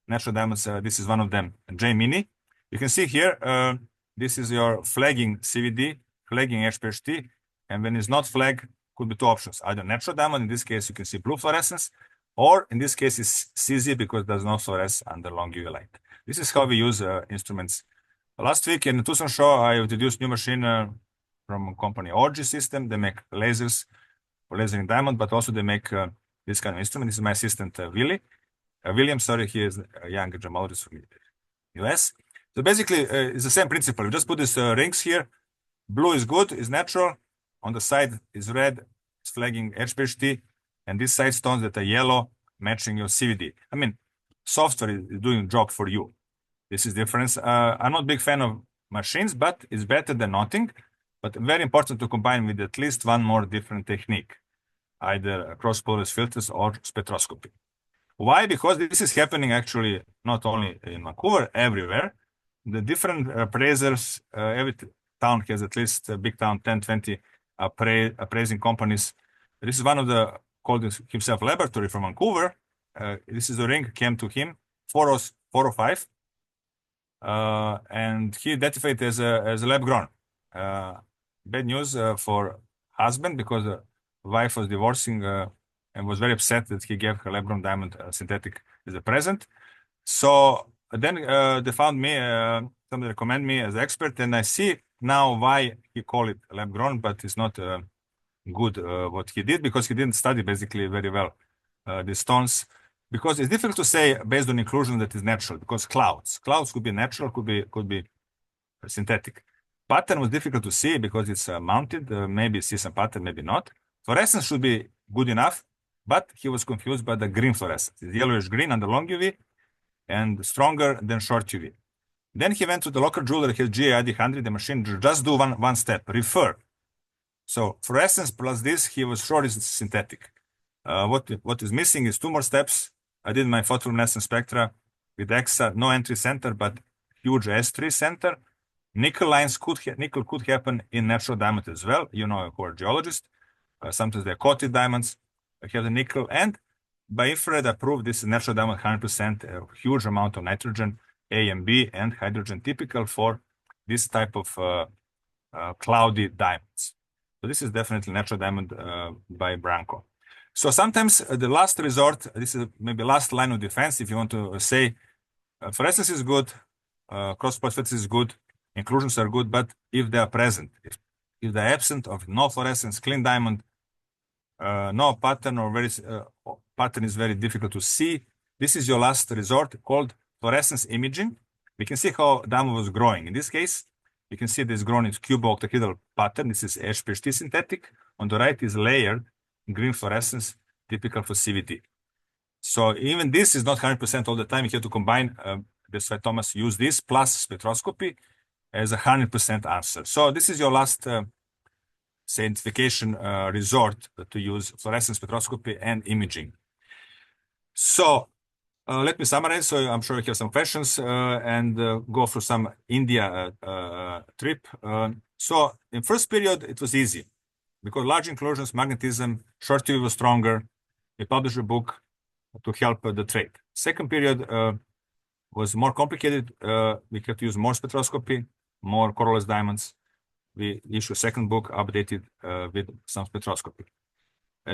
natural diamonds. This is one of them, J Mini. You can see here, this is your flagging CVD, flagging HPHT, and when it's not flagged, could be two options, either natural diamond, in this case you can see blue fluorescence, or in this case it's CZ because it does not fluoresce under long UV light. This is how we use instruments. Last week in the Tucson show, I introduced new machine from company Orgy System. They make lasers for lasering diamond, but also they make this kind of instrument. This is my assistant William. Sorry, he is a young gemologist from US. So basically, it's the same principle. You just put these rings here. Blue is good, is natural. On the side is red, it's flagging HPHT, and these side stones that are yellow matching your CVD. I mean, software is doing a job for you. This is difference. I'm not a big fan of machines, but it's better than nothing. But very important to combine with at least one more different technique, either cross-polarized filters or spectroscopy. Why? Because this is happening actually not only in Vancouver, everywhere. The different appraisers, every town has at least a big town, 10, 20 appraising companies. This is one of the, called himself laboratory from Vancouver. This is the ring came to him, 405. And he identified as a lab grown. Bad news for husband because the wife was divorcing and was very upset that he gave her lab grown diamond synthetic as a present. So then they found me, somebody recommended me as an expert, and I see now why he called it lab grown, but it's not good what he did because he didn't study basically very well the stones. Because it's difficult to say based on inclusion that is natural, because clouds could be natural, could be synthetic. Pattern was difficult to see because it's mounted, maybe see some pattern, maybe not. Fluorescence should be good enough, but he was confused by the green fluorescence. It's yellowish green under long UV and stronger than short UV. Then he went to the local jeweler, his GAID 100, the machine just do one step, refer. So fluorescence plus this, he was sure is synthetic. What is missing is two more steps. I did my photoluminescence spectra with EXA, no entry center, but huge S3 center. Nickel lines nickel could happen in natural diamond as well. You know, who are geologists. Sometimes they're coated diamonds. I have the nickel, and by infrared, I proved this is natural diamond 100%, a huge amount of nitrogen, A and B, and hydrogen, typical for this type of cloudy diamonds. So this is definitely natural diamond by Branko. So sometimes the last resort, this is maybe last line of defense, if you want to say fluorescence is good, cross-polarization is good, inclusions are good, but if they are present, if they're absent of no fluorescence, clean diamond, no pattern or very pattern is very difficult to see, this is your last resort called fluorescence imaging. We can see how diamond was growing. In this case, you can see this grown in cubo-octahedral pattern. This is HPHT synthetic. On the right is layered green fluorescence, typical for CVD. So even this is not 100% all the time. You have to combine, that's why Thomas used this plus spectroscopy as a 100% answer. So this is your last sanctification resort to use fluorescence spectroscopy and imaging. So let me summarize. So I'm sure you have some questions and go through some India trip. So in first period, it was easy because large inclusions, magnetism, short UV was stronger. We published a book to help the trade. Second period was more complicated. We had to use more spectroscopy, more colorless diamonds. We issued a second book updated with some spectroscopy.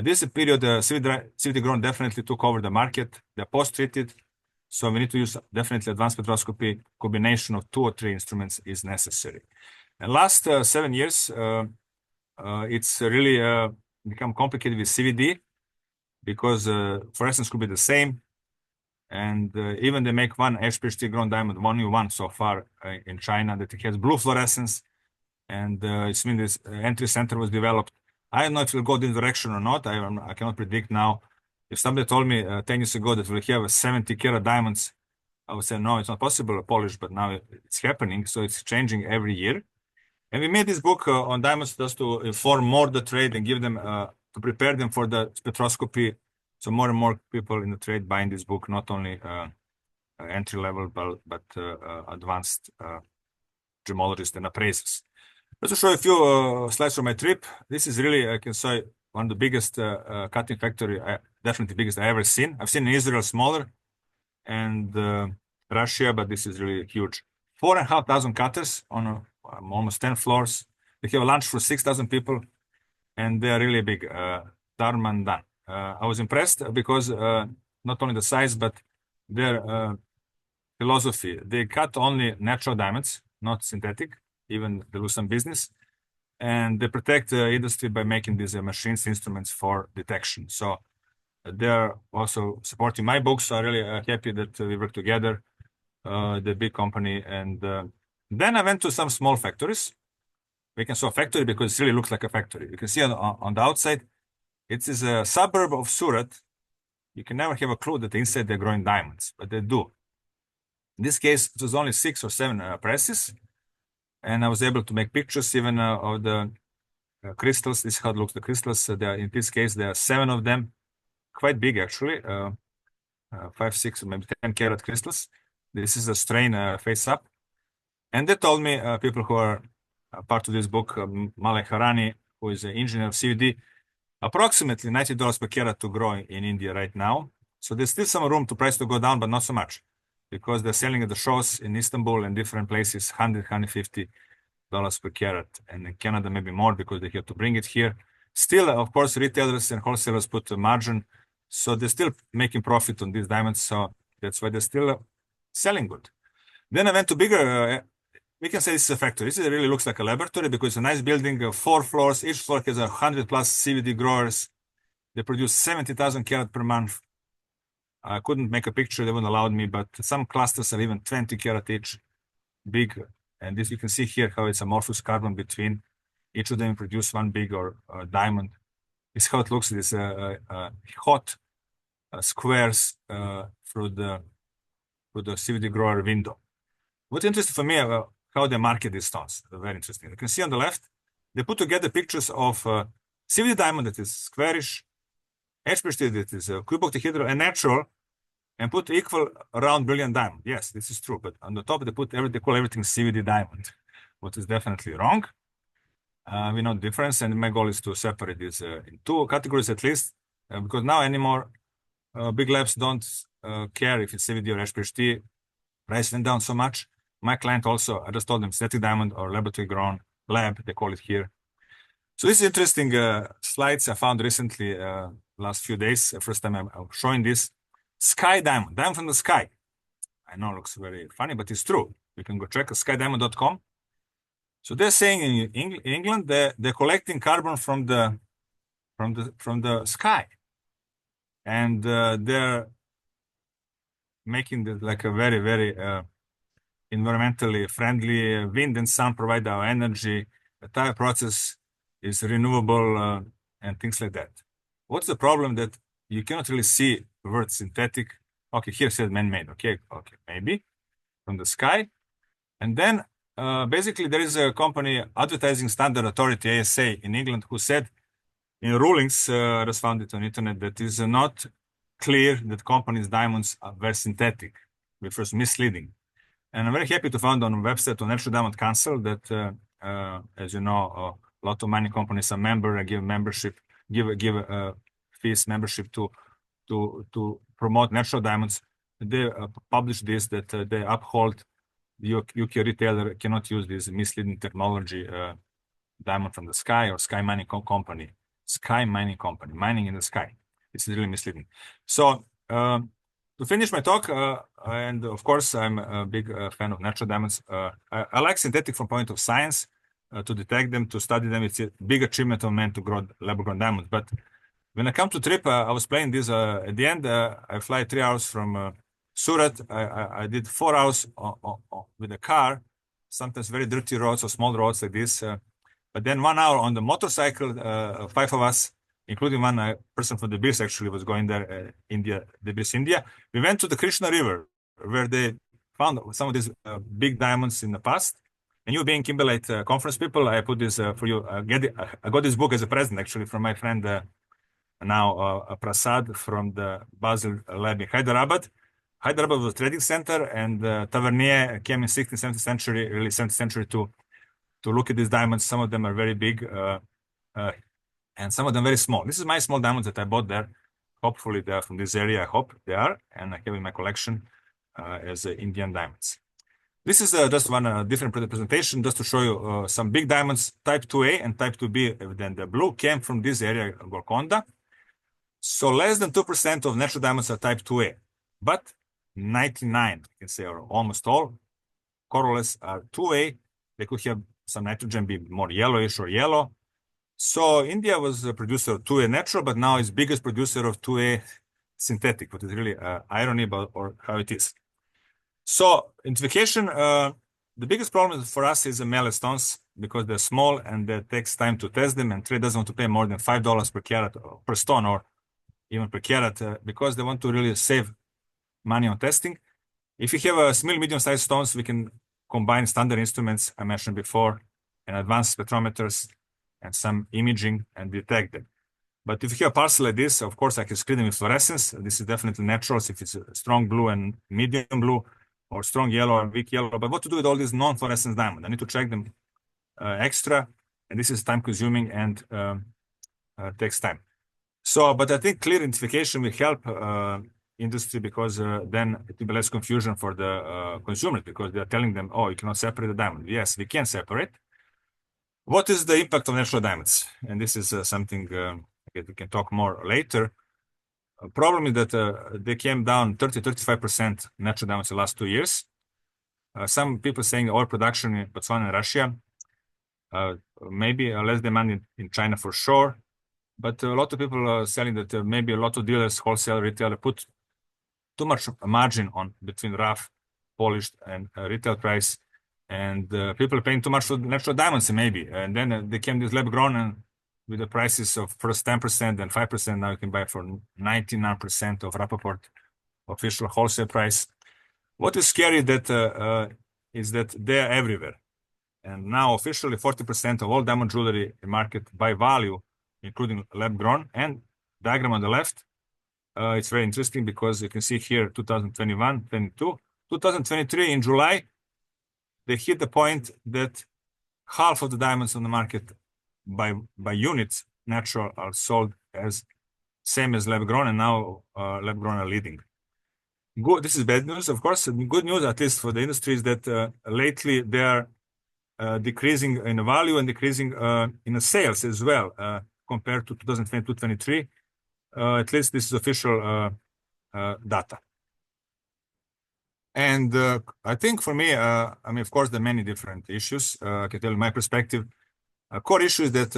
This period, CVD-grown definitely took over the market. They're post-treated, so we need to use definitely advanced spectroscopy. Combination of 2 or 3 instruments is necessary. And last 7 years, it's really become complicated with CVD because fluorescence could be the same. And even they make one HPHT-grown diamond, only one so far in China, that it has blue fluorescence. And it's mean this entry center was developed. I don't know if it will go this direction or not. I cannot predict now. If somebody told me 10 years ago that we'll have 70 carat diamonds, I would say, no, it's not possible to polish, but now it's happening. So it's changing every year. And we made this book on diamonds just to inform more the trade and give them, to prepare them for the spectroscopy. So more and more people in the trade buying this book, not only entry level, but advanced gemologists and appraisers. Let's show you a few slides from my trip. This is really, I can say, one of the biggest cutting factory, definitely biggest I ever seen. I've seen in Israel smaller and Russia, but this is really huge. 4,500 cutters on almost 10 floors. They have a lunch for 6,000 people, and they are really big. Darman done. I was impressed because not only the size, but their philosophy. They cut only natural diamonds, not synthetic. Even they lose some business, and they protect the industry by making these machines instruments for detection. So they're also supporting my books. So I'm really happy that we work together, the big company. And then I went to some small factories. We can show a factory because it really looks like a factory. You can see on the outside, it is a suburb of Surat. You can never have a clue that inside they're growing diamonds, but they do. In this case, it was only 6 or 7 presses, and I was able to make pictures even of the crystals. This is how it looks, the crystals. In this case, there are 7 of them, quite big actually, 5, 6, maybe 10 carat crystals. This is a strain face up. And they told me, people who are part of this book, Malek Harani, who is an engineer of CVD, approximately $90 per carat to grow in India right now. So there's still some room to price to go down, but not so much, because they're selling at the shows in Istanbul and different places, $100, $150 per carat. And in Canada, maybe more because they have to bring it here. Still, of course, retailers and wholesalers put a margin. So they're still making profit on these diamonds. So that's why they're still selling good. Then I went to bigger, we can say this is a factory. This really looks like a laboratory because it's a nice building, 4 floors. Each floor has 100 plus CVD growers. They produce 70,000 carat per month. I couldn't make a picture, they wouldn't allow me, but some clusters are even 20 carat each, big. And this you can see here how it's amorphous carbon between each of them produce one big or diamond. This is how it looks. This hot squares through the CVD grower window. What's interesting for me about how they market these stones, very interesting. You can see on the left, they put together pictures of CVD diamond that is squarish, HPHT that is cube octahedral and natural, and put equal round brilliant diamond. Yes, this is true, but on the top they call everything CVD diamond, what is definitely wrong. We know the difference, and my goal is to separate this in 2 categories at least, because now anymore big labs don't care if it's CVD or HPHT. Price went down so much. My client also, I just told them synthetic diamond or laboratory grown lab, they call it here. So this is interesting slides I found recently, last few days. First time I'm showing this. Sky diamond, diamond from the sky. I know it looks very funny, but it's true. You can go check skydiamond.com. So they're saying in England they're collecting carbon from the sky, and they're making this like a very, very environmentally friendly. Wind and sun provide our energy. The entire process is renewable and things like that. What's the problem? That you cannot really see the word synthetic. Okay, here says man-made. Okay, maybe from the sky. And then basically there is a company, Advertising Standard Authority, ASA, in England, who said in rulings, I just found it on internet, that is not clear that companies' diamonds are very synthetic, which was misleading. And I'm very happy to find on a website on Natural Diamond Council that, as you know, a lot of mining companies are member and give membership, give fees membership to promote natural diamonds. They publish this, that they uphold the UK retailer cannot use this misleading technology, diamond from the sky or sky mining company. Sky mining company, mining in the sky. It's really misleading. So to finish my talk, and of course, I'm a big fan of natural diamonds. I like synthetic from point of science, to detect them, to study them. It's a big achievement of man to grow lab-grown diamonds. But when I come to trip, I was playing this. At the end, I fly 3 hours from Surat. I did 4 hours with a car, sometimes very dirty roads or small roads like this. But then 1 hour on the motorcycle, 5 of us, including one person from the Debris actually was going there, Debris, India. We went to the Krishna River, where they found some of these big diamonds in the past. And you being Kimberlite conference people, I put this for you. I got this book as a present actually from my friend now Prasad from the Basel lab in Hyderabad. Hyderabad was a trading center, and Tavernier came in 16th, 17th century, really 17th century to to look at these diamonds. Some of them are very big and some of them very small. This is my small diamonds that I bought there. Hopefully they are from this area. I hope they are, and I have in my collection as Indian diamonds. This is just one different presentation just to show you some big diamonds, type 2A and type 2B. Then the blue came from this area, Golconda. So less than 2% of natural diamonds are type 2A, but 99, you can say, or almost all colorless are 2A. They could have some nitrogen, be more yellowish or yellow. So India was a producer of 2A natural, but now is biggest producer of 2A synthetic, which is really irony about or how it is. So identification, the biggest problem for us is the mallet stones because they're small and it takes time to test them, and trade doesn't want to pay more than $5 per carat per stone or even per carat because they want to really save money on testing. If you have a small, medium-sized stones, we can combine standard instruments I mentioned before and advanced spectrometers and some imaging and detect them. But if you have a parcel like this, of course, I can screen them with fluorescence. This is definitely natural if it's a strong blue and medium blue, or strong yellow and weak yellow. But what to do with all these non-fluorescence diamonds? I need to check them extra, and this is time-consuming and takes time. So, but I think clear identification will help industry because then it will be less confusion for the consumers because they are telling them, oh, you cannot separate the diamond. Yes, we can separate. What is the impact of natural diamonds? And this is something we can talk more later. A problem is that they came down 30-35% natural diamonds in the last 2 years. Some people saying oil production in Botswana and Russia, maybe less demand in China for sure. But a lot of people are selling that maybe a lot of dealers, wholesale, retailer put too much margin on between rough, polished, and retail price. And people are paying too much for natural diamonds maybe. And then they came this lab grown and with the prices of first 10% and 5%, now you can buy for 99% of Vapour official wholesale price. What is scary that is that they're everywhere. And now officially 40% of all diamond jewelry in market by value, including lab grown, and diagram on the left. It's very interesting because you can see here 2021, 22, 2023 in July, they hit the point that half of the diamonds on the market by units natural are sold as same as lab grown, and now lab grown are leading. Good. This is bad news, of course. Good news, at least for the industry, is that lately they are decreasing in value and decreasing in the sales as well compared to 2022-23. At least this is official data. And I think for me, I mean, of course, there are many different issues. I can tell you my perspective. A core issue is that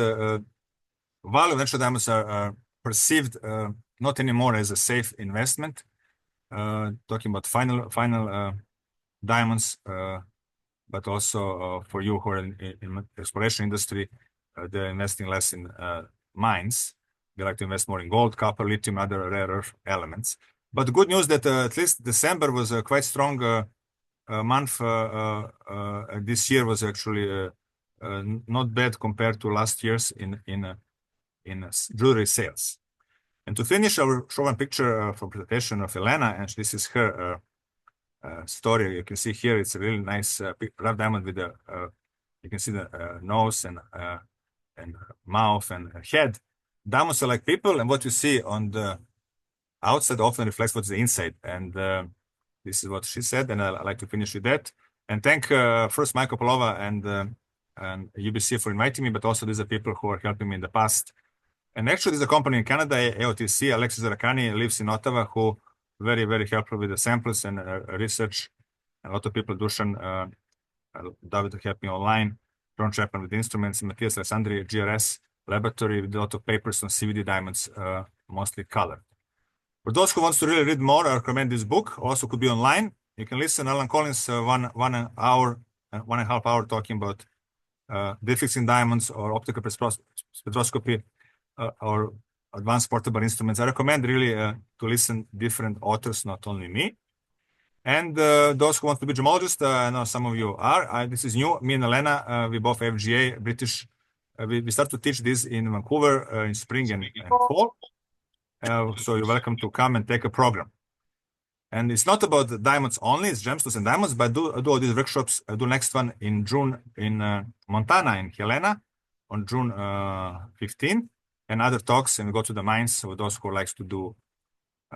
value of natural diamonds are perceived not anymore as a safe investment. Talking about final diamonds, but also for you who are in exploration industry, they're investing less in mines. They like to invest more in gold, copper, lithium, other rare earth elements. But the good news that at least December was a quite strong month. This year was actually not bad compared to last year's in jewelry sales. And to finish, I will show one picture from presentation of Elena, and this is her story. You can see here it's a really nice rough diamond with the you can see the nose and mouth and head. Diamonds are like people, and what you see on the outside often reflects what's the inside. And this is what she said, and I'd like to finish with that. And thank first Michael Polova and UBC for inviting me, but also these are people who are helping me in the past. And actually, there's a company in Canada, AOTC, Alexis Zarakani, lives in Ottawa, who very, very helpful with the samples and research. And a lot of people, Dushan, David helped me online, Ron Chapman with instruments, Matthias Alessandri, GRS laboratory with a lot of papers on CVD diamonds, mostly colored. For those who want to really read more, I recommend this book. Also could be online. You can listen Alan Collins 1.5 hour talking about defects in diamonds or optical spectroscopy or advanced portable instruments. I recommend really to listen different authors, not only me. And those who want to be gemologists, I know some of you are. This is new. Me and Elena, we both FGA, British. We start to teach this in Vancouver in spring and fall. So you're welcome to come and take a program. And it's not about the diamonds only, it's gemstones and diamonds, but I do all these workshops. I do next one in June in Montana, in Helena, on June 15, and other talks, and we go to the mines. So those who likes to do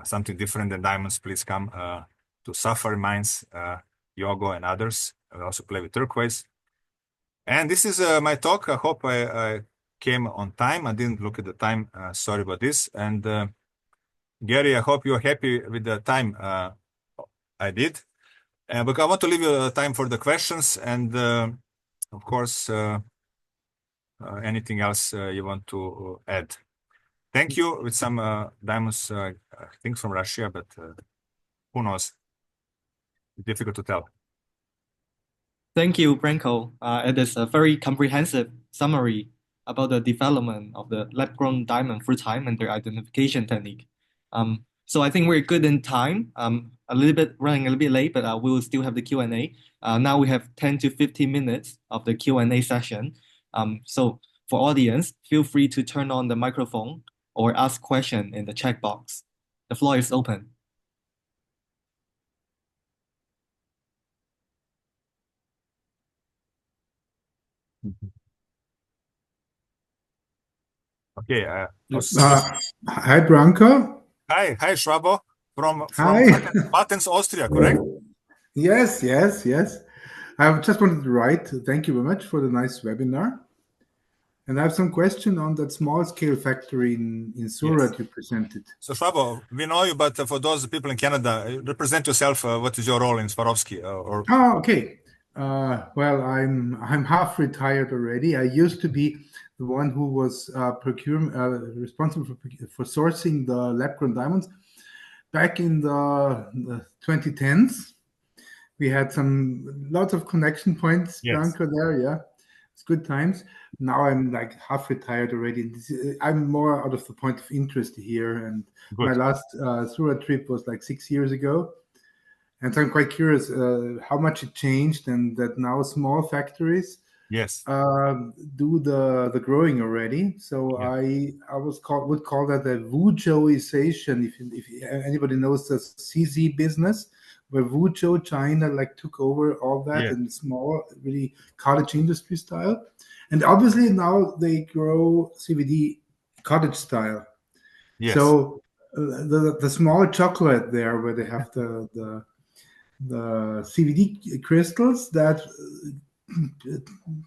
something different than diamonds, please come to Safari Mines, Yogo, and others. I also play with turquoise. And this is my talk. I hope I came on time. I didn't look at the time. Sorry about this. And Gary, I hope you're happy with the time I did. But I want to leave you time for the questions and, of course, anything else you want to add. Thank you with some diamonds, I think from Russia, but who knows? Difficult to tell. Thank you, Branko. It is a very comprehensive summary about the development of the lab-grown diamond through time and their identification technique. So I think we're good in time. Running a little bit late, but we will still have the Q&A. Now we have 10 to 15 minutes of the Q&A session. So for audience, feel free to turn on the microphone or ask question in the chat box. The floor is open. Okay. Hi, Branko. Hi, Schwabo from Hi. Athens, Austria, correct? Yes. I just wanted to write, thank you very much for the nice webinar. And I have some question on that small scale factory in Surat you presented. So Schwabo, we know you, but for those people in Canada, represent yourself. What is your role in Swarovski? Oh, okay. Well, I'm half retired already. I used to be the one who was responsible for sourcing the lab-grown diamonds back in the 2010s. We had lots of connection points, Branko, there. Yeah, it's good times. Now I'm like half retired already. I'm more out of the point of interest here. And my last Surat trip was like 6 years ago. And so I'm quite curious how much it changed, and that now small factories do the growing already. So I would call that a Wuzhouization. If anybody knows the CZ business, where Wuzhou, China, like took over all that in small, really cottage industry style, and obviously now they grow CVD cottage style. So the small chocolate there, where they have the CVD crystals, that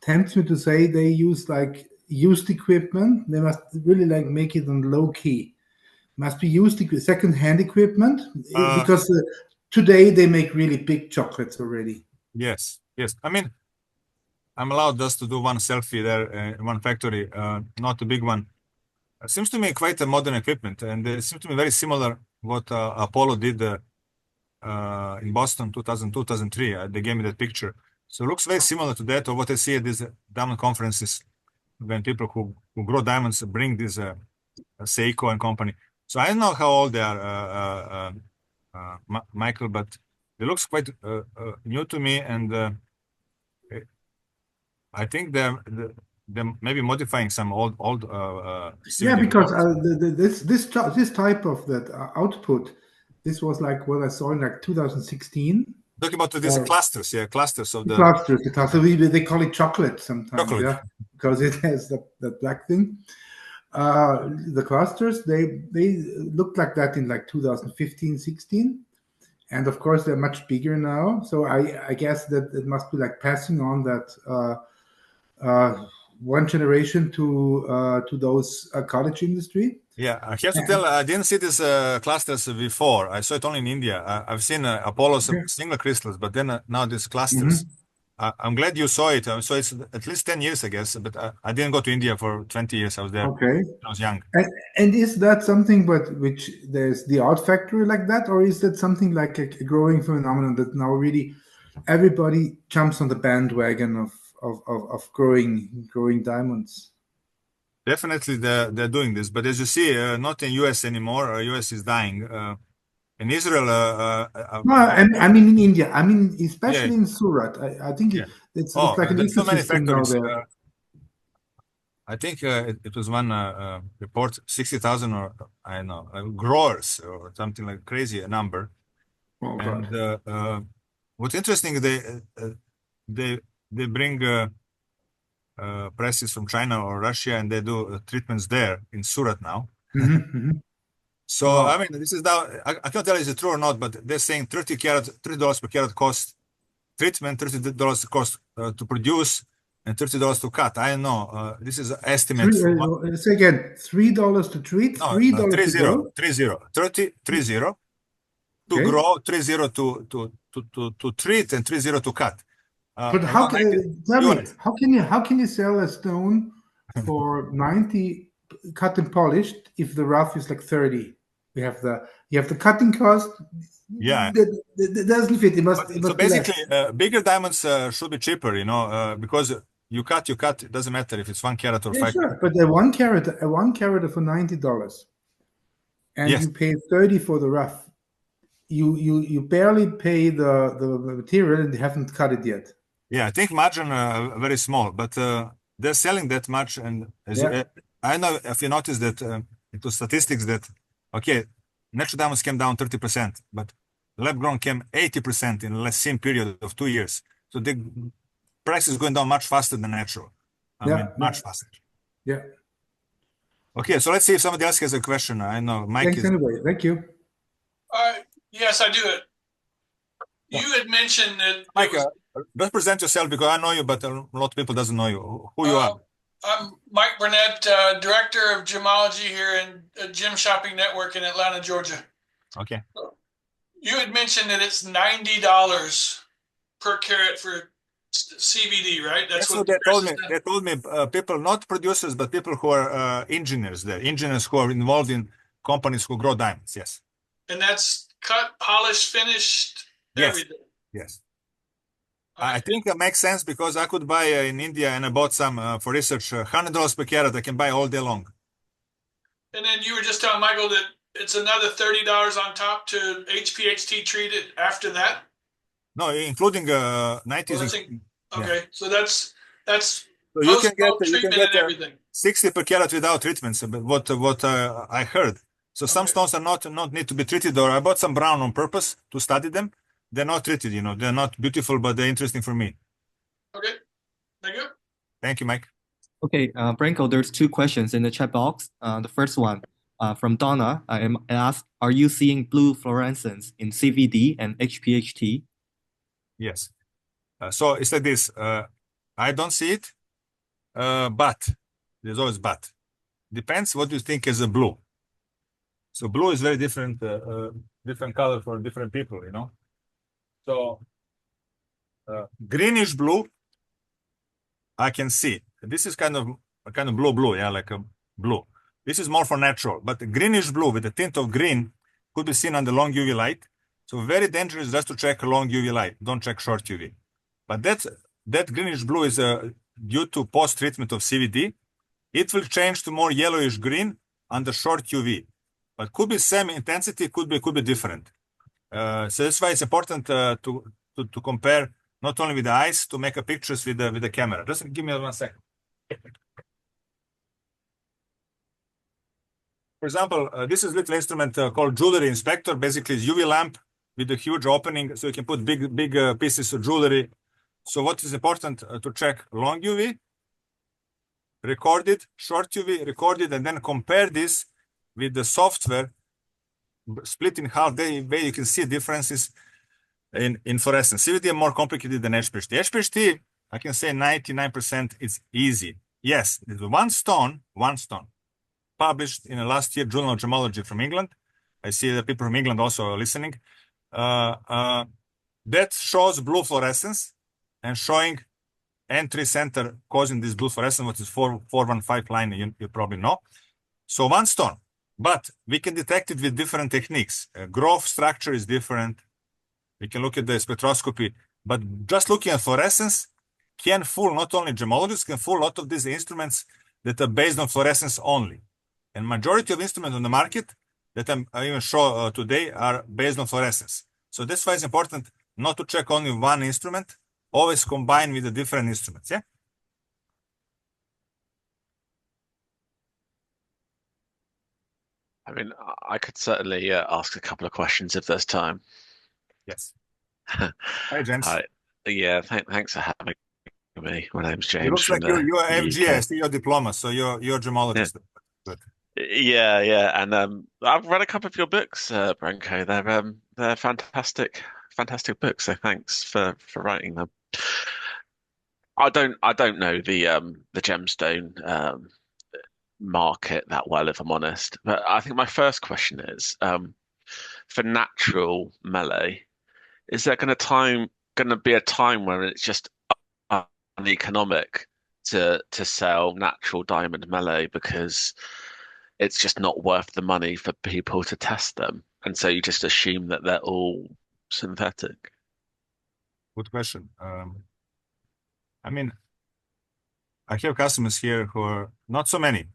tempts me to say they use like used equipment. They must really like make it on low key. Must be used second-hand equipment because today they make really big chocolates already. Yes. I mean, I'm allowed just to do one selfie there in one factory, not a big one. It seems to me quite a modern equipment, and it seems to me very similar what Apollo did in Boston 2002, 2003. They gave me that picture. So it looks very similar to that, or what I see at these diamond conferences when people who grow diamonds bring this Seiko and company. So I don't know how old they are, Michael, but it looks quite new to me, and I think they're maybe modifying some old because this type of that output, this was like what I saw in like 2016. Talking about these clusters, clusters of the clusters. They call it chocolate sometimes, because it has that black thing. The clusters, they looked like that in like 2015, 16, and of course they're much bigger now. So I guess that it must be like passing on that one generation to those cottage industry. Yeah, I have to tell, I didn't see these clusters before. I saw it only in India. I've seen Apollo's single crystals, but then now these clusters. I'm glad you saw it. So it's at least 10 years, I guess, but I didn't go to India for 20 years. I was there. Okay. I was young. And is that something which there's the art factory like that, or is that something like a growing phenomenon that now really everybody jumps on the bandwagon of growing diamonds? Definitely they're doing this, but as you see, not in US anymore. US is dying. In Israel, no, I mean in India. I mean especially in Surat. I think it's like an ecosystem now there. I think it was one report, 60,000 or I don't know growers or something like crazy number Oh And God. what's interesting, they bring presses from China or Russia, and they do treatments there in Surat now. So Wow. I mean, this is now I can't tell if it's true or not, but they're saying $30 per carat cost treatment, $30 cost to produce, and $30 to cut. I don't know. This is an estimate. Say again, $3 to treat, No, $3 to grow. 30 to Okay. grow, 30 to treat, and 30 to cut. But how can you sell a stone for 90 cut and polished if the rough is like 30? You have the cutting cost. Yeah, that doesn't fit. It must so be less. basically, bigger diamonds should be cheaper, because you cut. It doesn't matter if it's 1 carat or 5 Sure. carat. But a one carat for $90, and Yes. you pay 30 for the rough. You barely pay the material, and they haven't cut it yet. Yeah, I think margin very small, but they're selling that much. And I know if you notice that it was statistics that natural diamonds came down 30%, but lab grown came 80% in the same period of 2 years. So the price is going down much faster than natural. I mean, much faster. Yeah. Okay, so let's see if somebody else has a question. I know Mike Thanks anyway. Thank you. Yes, I do it. You had mentioned that. Mike, just present yourself, because I know you, but a lot of people doesn't know you. Who you are? I'm Mike Burnett, Director of Gemology here in Gem Shopping Network in Atlanta, Georgia. Okay. You had mentioned that it's $90 per carat for CVD, right? That's what they told me. They told me people, not producers, but people who are engineers there, engineers who are involved in companies who grow diamonds. Yes. And that's cut, polished, finished, everything. Yes. I think it makes sense, because I could buy in India, and I bought some for research, $100 per carat. I can buy all day long. And then you were just telling Michael that it's another $30 on top to HPHT treated after that? No, including 90s. Okay, so that's so you can get everything. 60 per carat without treatments. What I heard. So some stones are not need to be treated. Or I bought some brown on purpose to study them. They're not treated, they're not beautiful, but they're interesting for me. Okay, thank you. Thank you, Mike. Okay, Branko, there's 2 questions in the chat box. The first one from Donna, I asked, are you seeing blue fluorescence in CVD and HPHT? Yes. So it's like this. I don't see it, but there's always but. Depends what you think is a blue. So blue is very different, different color for different people, So greenish blue, I can see. This is kind of blue, yeah, like a blue. This is more for natural, but the greenish blue with a tint of green could be seen under long UV light. So very dangerous just to check long UV light. Don't check short UV. But that greenish blue is due to post-treatment of CVD. It will change to more yellowish green under short UV. But could be same intensity, could be different. So that's why it's important to compare not only with the eyes, to make a pictures with the camera. Just give me 1 second. For example, this is a little instrument called jewelry inspector. Basically, it's UV lamp with a huge opening, so you can put big pieces of jewelry. So what is important to check long UV, recorded, short UV, recorded, and then compare this with the software, split in half. There you can see differences in fluorescence. CVD are more complicated than HPHT. HPHT, I can say 99% it's easy. Yes, there's one stone published in the last year Journal of Gemology from England. I see the people from England also are listening. That shows blue fluorescence and showing entry center causing this blue fluorescence, which is 415 line, you probably know. So one stone, but we can detect it with different techniques. Growth structure is different. We can look at the spectroscopy, but just looking at fluorescence can fool not only gemologists, can fool a lot of these instruments that are based on fluorescence only. And majority of instruments on the market that I even show today are based on fluorescence. So that's why it's important not to check only one instrument, always combine with the different instruments, yeah? I mean, I could certainly ask a couple of questions if there's time. Yes. Hi, James. Hi. Yeah, thanks for having me. My name's It James looks from like you're the FG. I UK. see your diploma, so you're a Yeah, gemologist. Good. yeah. And I've read a couple of your books, Branko. They're fantastic books. So thanks for writing them. I don't know the gemstone market that well, if I'm honest. But I think my first question is, for natural melee, is there gonna be a time when it's just uneconomic to sell natural diamond melee because it's just not worth the money for people to test them, and so you just assume that they're all synthetic? Good question. I mean, I have customers here who are not so many.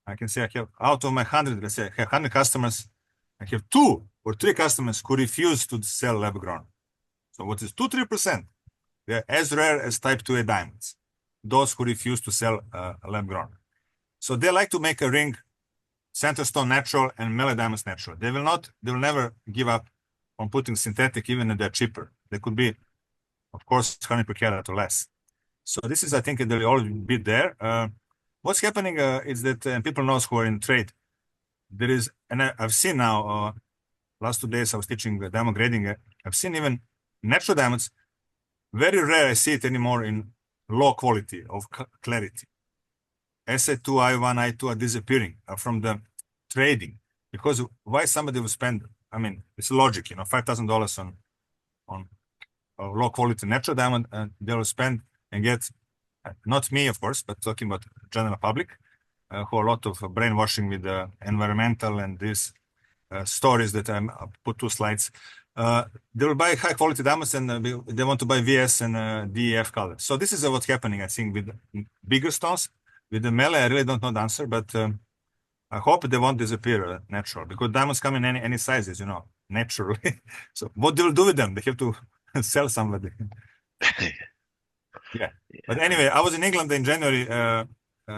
I can say I have out of my 100, let's say I have 100 customers. I have 2 or 3 customers who refuse to sell lab grown. So what is 2-3%? They're as rare as type 2A diamonds. Those who refuse to sell lab grown. So they like to make a ring, center stone natural and melee diamonds natural. They will never give up on putting synthetic, even if they're cheaper. They could be, of course, 100 per carat or less. So this is, I think, they'll always be there. What's happening is that people know who are in trade. There is, and I've seen now, last 2 days I was teaching diamond grading. I've seen even natural diamonds, very rare I see it anymore in low quality of clarity. SA2, I1, I2 are disappearing from the trading. Because why somebody would spend, I mean, it's logic, $5,000 on low quality natural diamond, and they will spend and get, not me, of course, but talking about general public, who are a lot of brainwashing with the environmental and these stories that I put 2 slides. They will buy high quality diamonds and they want to buy VS and DEF color. So this is what's happening, I think, with bigger stones. With the melee, I really don't know the answer, but I hope they won't disappear natural, because diamonds come in any sizes, naturally. So what they will do with them? They have to sell somebody. Yeah. But anyway, I was in England in January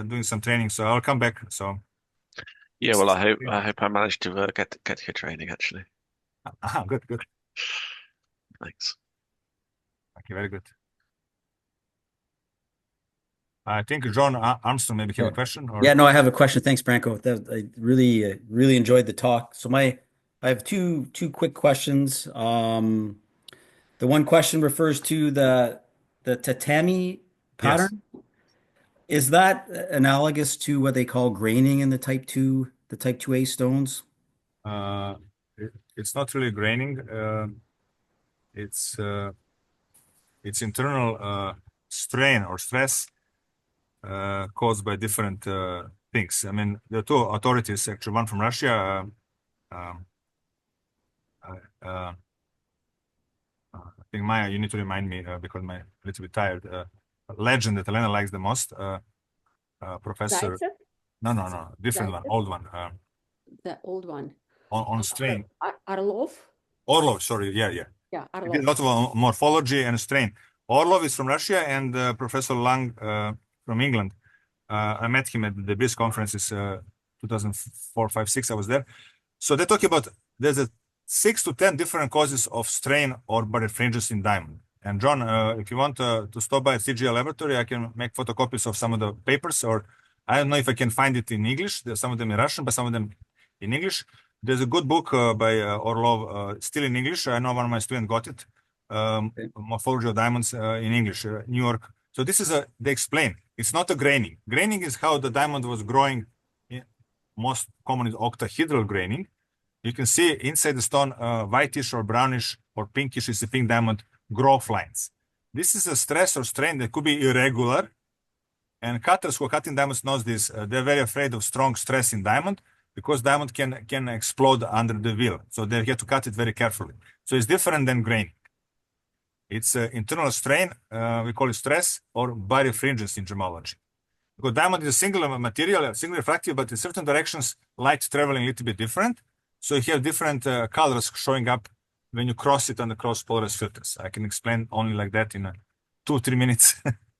doing some training, so I'll come back. So Yeah, well, I hope I managed to get your training actually. Good. Thanks. Okay, very good. I think John Armstrong maybe have a question. Or... Yeah, no, I have a question. Thanks, Branko. I really enjoyed the talk. So I have two quick questions. The one question refers to the tatami pattern. Yes. Is that analogous to what they call graining in the type 2A stones? It's not really graining. It's internal strain or stress caused by different things. I mean, there are 2 authorities, actually, one from Russia. I think Maya, you need to remind me because I'm a little bit tired. Legend that Elena likes the most, Professor. Zaitsev? No, different one, Zaitsev? old one. The old one. On strain. Orlov? Sorry, yeah. Yeah, He Orlov. did a lot of morphology and strain. Orlov is from Russia, and Professor Lang from England. I met him at the BRIS conferences 2004, 5, 6. I was there. So they talk about there's a 6 to 10 different causes of strain or barred fringes in diamond. And John, if you want to stop by CGL laboratory, I can make photocopies of some of the papers, or I don't know if I can find it in English. There's some of them in Russian, but some of them in English. There's a good book by Orlov, still in English. I know one of my students got it. Morphology of diamonds in English, New York. So this is they explain. It's not a graining. Graining is how the diamond was growing. Most common is octahedral graining. You can see inside the stone, whitish or brownish or pinkish is the pink diamond growth lines. This is a stress or strain that could be irregular. And cutters who are cutting diamonds knows this. They're very afraid of strong stress in diamond because diamond can explode under the wheel. So they have to cut it very carefully. So it's different than graining. It's internal strain, we call it stress, or birefringence in gemology. Because diamond is a single material, a single refractive, but in certain directions, light traveling a little bit different. So you have different colors showing up when you cross it on the cross-polarized filters. I can explain only like that in 2 or 3 minutes.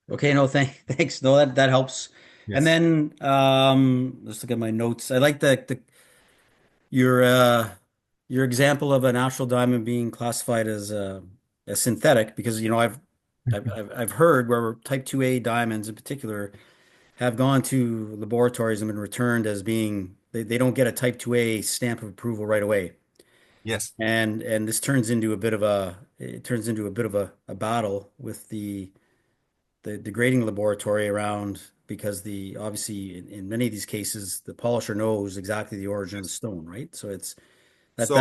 Okay, no, thanks. No, that helps. Yes. And then let's look at my notes. I like your your example of a natural diamond being classified as synthetic, because I've heard where type 2A diamonds in particular have gone to laboratories and been returned as being they don't get a type 2A stamp of approval right away. Yes. And this turns into a bit of a battle with the grading laboratory around, because obviously in many of these cases the polisher knows exactly the origin of the stone, right? So it's that So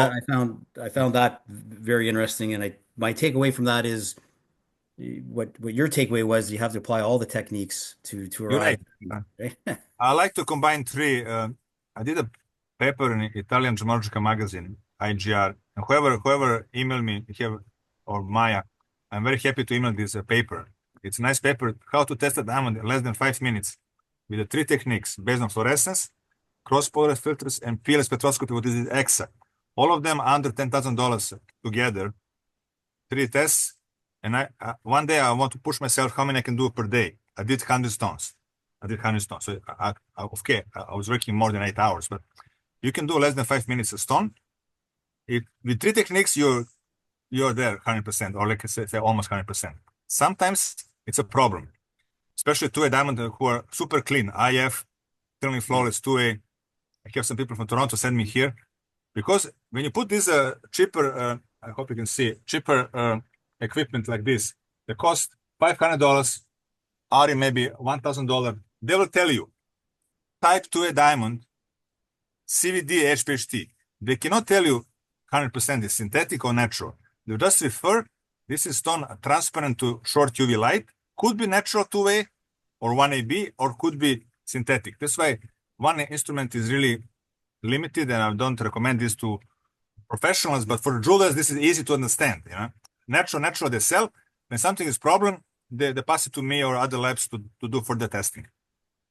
I found that very interesting, and my takeaway from that is what your takeaway was. You have to apply all the techniques to you're arrive. right. I like to combine three. I did a paper in Italian Gemological magazine, IGR, and whoever emailed me here or Maya, I'm very happy to email this paper. It's a nice paper, how to test a diamond in less than 5 minutes with the 3 techniques based on fluorescence, cross-polar filters, and PL spectroscopy, what is EXA. All of them under $10,000 together, 3 tests. And one day I want to push myself how many I can do per day. I did 100 stones. So okay, I was working more than 8 hours, but you can do less than 5 minutes a stone. With 3 techniques, you're there 100%, or like I say almost 100%. Sometimes it's a problem, especially 2A diamond who are super clean. IF, totally flawless 2A. I have some people from Toronto send me here, because when you put this cheaper, I hope you can see, cheaper equipment like this, they cost $500, Ari maybe $1,000. They will tell you type 2A diamond, CVD, HPHT. They cannot tell you 100% is synthetic or natural. They just refer this is stone transparent to short UV light, could be natural 2A or 1AB, or could be synthetic. That's why one instrument is really limited, and I don't recommend this to professionals, but for jewelers, this is easy to understand. Natural, they sell. When something is problem, they pass it to me or other labs to do further testing.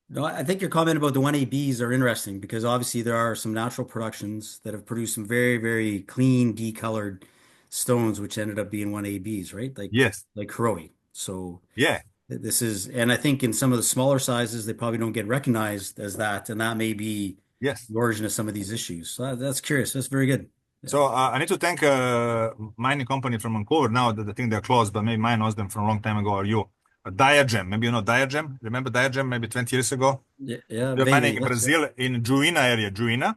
No, I think your comment about the 1ABs are interesting, because obviously there are some natural productions that have produced some very, very clean, decolored stones, which ended up being 1ABs, right? Yes. Like Karoe. So yeah, and I think in some of the smaller sizes, they probably don't get recognized as that, and that may be yes the origin of some of these issues. So that's curious. That's very good. So I need to thank a mining company from Vancouver. Now that I think they're closed, but maybe mine knows them from a long time ago, or you. Diagem, maybe you know Diagem. Remember Diagem maybe 20 years ago? Yeah. They're mining in Brazil, in Juína area, Juína.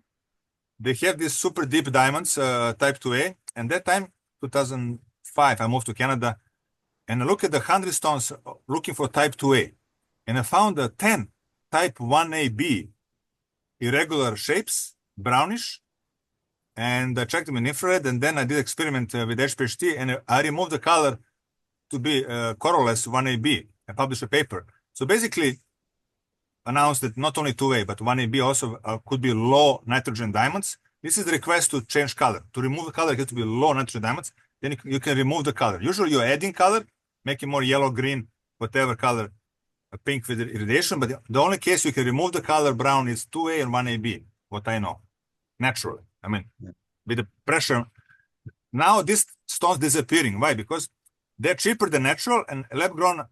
They have these super deep diamonds, type 2A. And that time, 2005, I moved to Canada, and I looked at the 100 stones looking for type 2A. And I found 10 type 1AB, irregular shapes, brownish. And I checked them in infrared, and then I did experiment with HPHT, and I removed the color to be colorless 1AB. I published a paper. So basically announced that not only 2A, but 1AB also could be low nitrogen diamonds. This is the request to change color. To remove the color, it has to be low nitrogen diamonds. Then you can remove the color. Usually you're adding color, making more yellow, green, whatever color, pink with iridation. But the only case you can remove the color brown is 2A and 1AB, what I know, naturally. I mean, with the pressure. Now these stones disappearing. Why? Because they're cheaper than natural, and lab-grown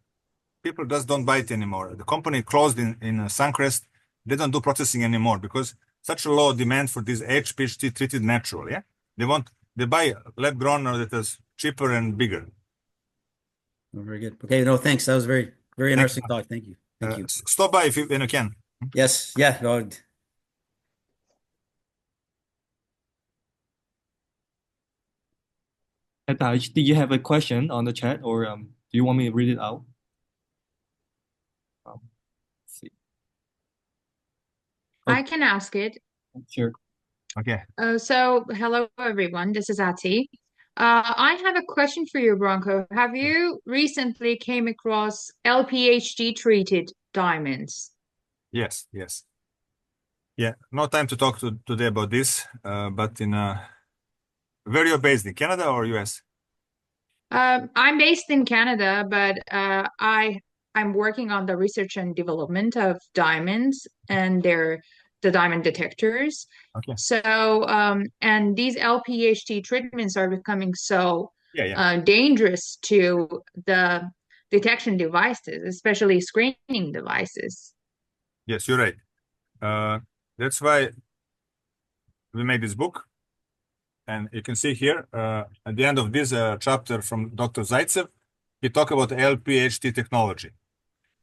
people just don't buy it anymore. The company closed in Suncrest. They don't do processing anymore because such a low demand for this HPHT treated natural. Yeah, they buy lab-grown that is cheaper and bigger. Oh, very good. Okay, no, thanks. That was very, very interesting talk. Thank you. Thank you. Stop by if you can. Yes. Yeah. No. Did you have a question on the chat, or do you want me to read it out? Let's see. I can ask it. Sure. Okay. So hello everyone, this is Ati. I have a question for you, Branko. Have you recently came across LPHT treated diamonds? Yes. Yeah, no time to talk today about this, but where you're based, in Canada or US? I'm based in Canada, but I'm working on the research and development of diamonds and the diamond detectors. Okay. So and these LPHT treatments are becoming so dangerous to the detection devices, especially screening devices. Yes, you're right. That's why we made this book. And you can see here at the end of this chapter from Dr. Zaitsev, he talks about LPHT technology.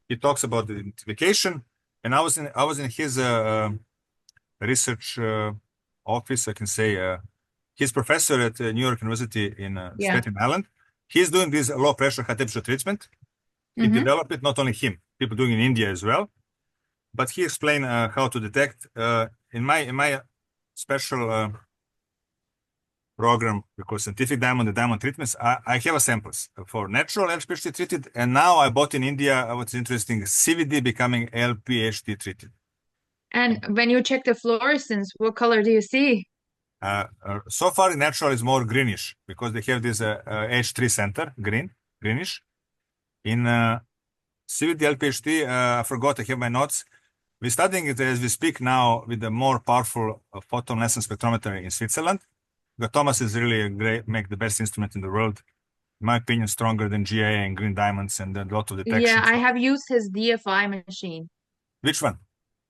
He talks about the identification, and I was in his research office. I can say he's professor at New York University in Staten Island. He's doing this low pressure high temperature treatment. He developed it, not only him, people doing in India as well. But he explained how to detect in my special program, because scientific diamond, the diamond treatments, I have a samples for natural LPHT treated, and now I bought in India, what's interesting, CVD becoming LPHT treated. And when you check the fluorescence, what color do you see? So far, in natural is more greenish because they have this H3 center, greenish. In CVD LPHT, I forgot, I have my notes. We're studying it as we speak now with the more powerful photoluminescence spectrometer in Switzerland. The Thomas is really a great, make the best instrument in the world. In my opinion, stronger than GA and green diamonds and a lot of detection. Yeah, I have used his DFI machine. Which one?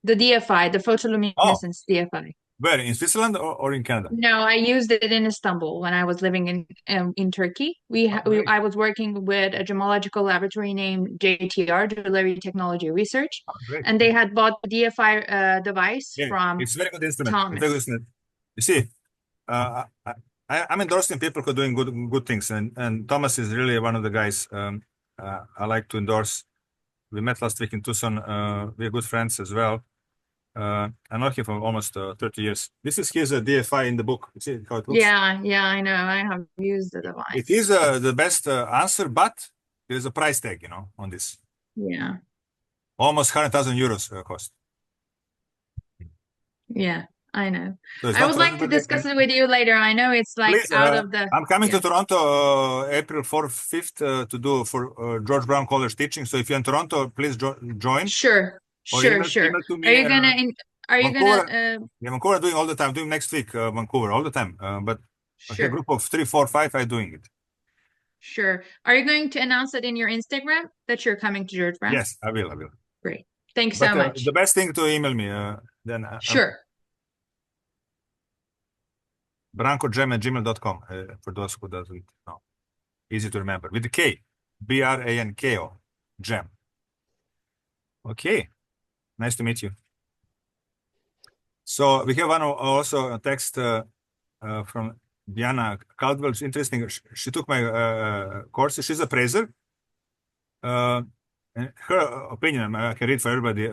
The DFI, the photoluminescence DFI. Where, in Switzerland or in Canada? No, I used it in Istanbul when I was living in Turkey. I was working with a gemological laboratory named JTR, Jewelry Technology Research, and they had bought the DFI device from it's very good instrument. Thomas. Very good instrument. You see, I'm endorsing people who are doing good things, and Thomas is really one of the guys I like to endorse. We met last week in Tucson. We're good friends as well. I know him for almost 30 years. This is his DFI in the book. You see how it looks? Yeah, I know. I have used the device. It is the best answer, but there's a price tag, on this. Yeah. Almost 100,000 euros cost. Yeah, I know. So I would like to discuss it with you later. I know it's like please, out of the... I'm coming to Toronto April 4th, 5th to do for George Brown College teaching. So if you're in Toronto, please join. Sure. Email Are me, you gonna yeah, Vancouver doing all the time, doing next week, Vancouver all the time. But sure. a group of 3, 4, 5 are doing it. Sure. Are you going to announce it in your Instagram that you're coming to George Brown? Yes, I will. Great. Thanks so much. The best thing to email me then. Sure. BrankoGem@gmail.com for those who doesn't know. Easy to remember. With the K. BRANKO. Gem. Okay. Nice to meet you. So we have also a text from Diana Caldwell. It's interesting. She took my courses. She's an appraiser. And her opinion, I can read for everybody.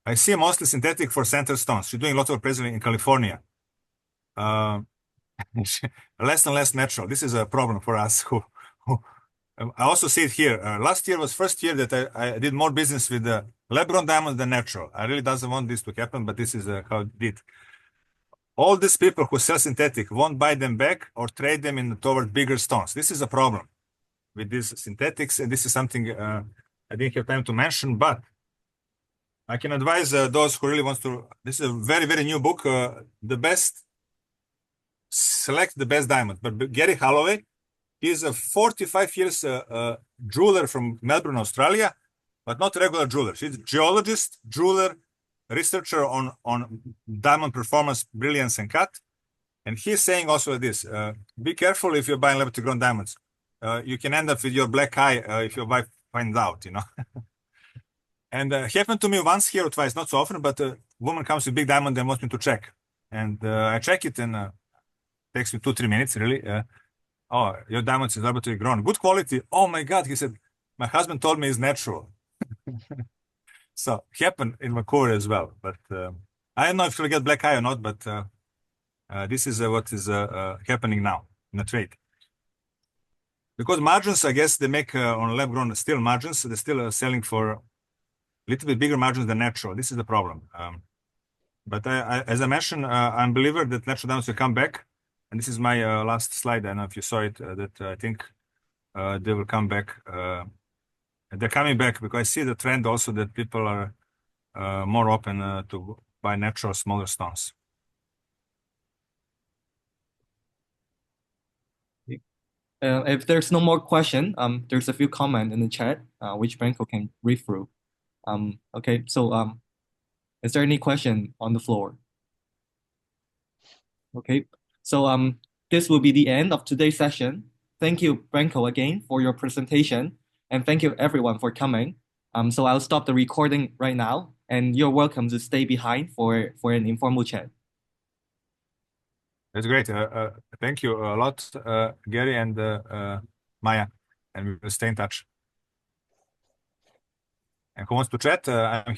I see mostly synthetic for center stones. She's doing lots of appraisal in California. Less and less natural. This is a problem for us who I also see it here. Last year was first year that I did more business with the lab-grown diamonds than natural. I really doesn't want this to happen, but this is how it did. All these people who sell synthetic won't buy them back or trade them toward bigger stones. This is a problem with these synthetics, and this is something I didn't have time to mention, but I can advise those who really wants to. This is a very, very new book. The best, select the best diamond. But Gary Holloway, he's a 45 years jeweler from Melbourne, Australia, but not regular jeweler. He's a geologist, jeweler, researcher on diamond performance, brilliance, and cut. And he's saying also this: be careful if you're buying laboratory-grown diamonds. You can end up with your black eye if your wife finds out, And happened to me once here or twice, not so often, but a woman comes with big diamond and wants me to check. And I check it and takes me 2-3 minutes, really. Oh, your diamond is laboratory grown. Good quality. Oh my God, he said, my husband told me it's natural. So happened in Vapour as well. But I don't know if you'll get black eye or not, but this is what is happening now in the trade. Because margins, I guess they make on lab grown still margins. They're still selling for a little bit bigger margins than natural. This is the problem. But as I mentioned, I'm a believer that natural diamonds will come back. And this is my last slide. I don't know if you saw it, that I think they will come back. They're coming back because I see the trend also that people are more open to buy natural smaller stones. If there's no more question, there's a few comments in the chat, which Branko can read through. Okay, so is there any question on the floor? Okay, So this will be the end of today's session. Thank you, Branko, again for your presentation, and thank you everyone for coming. So I'll stop the recording right now, and you're welcome to stay behind for an informal chat. That's great. Thank you a lot, Gary and Maya, and we will stay in touch. And who wants to chat? I'm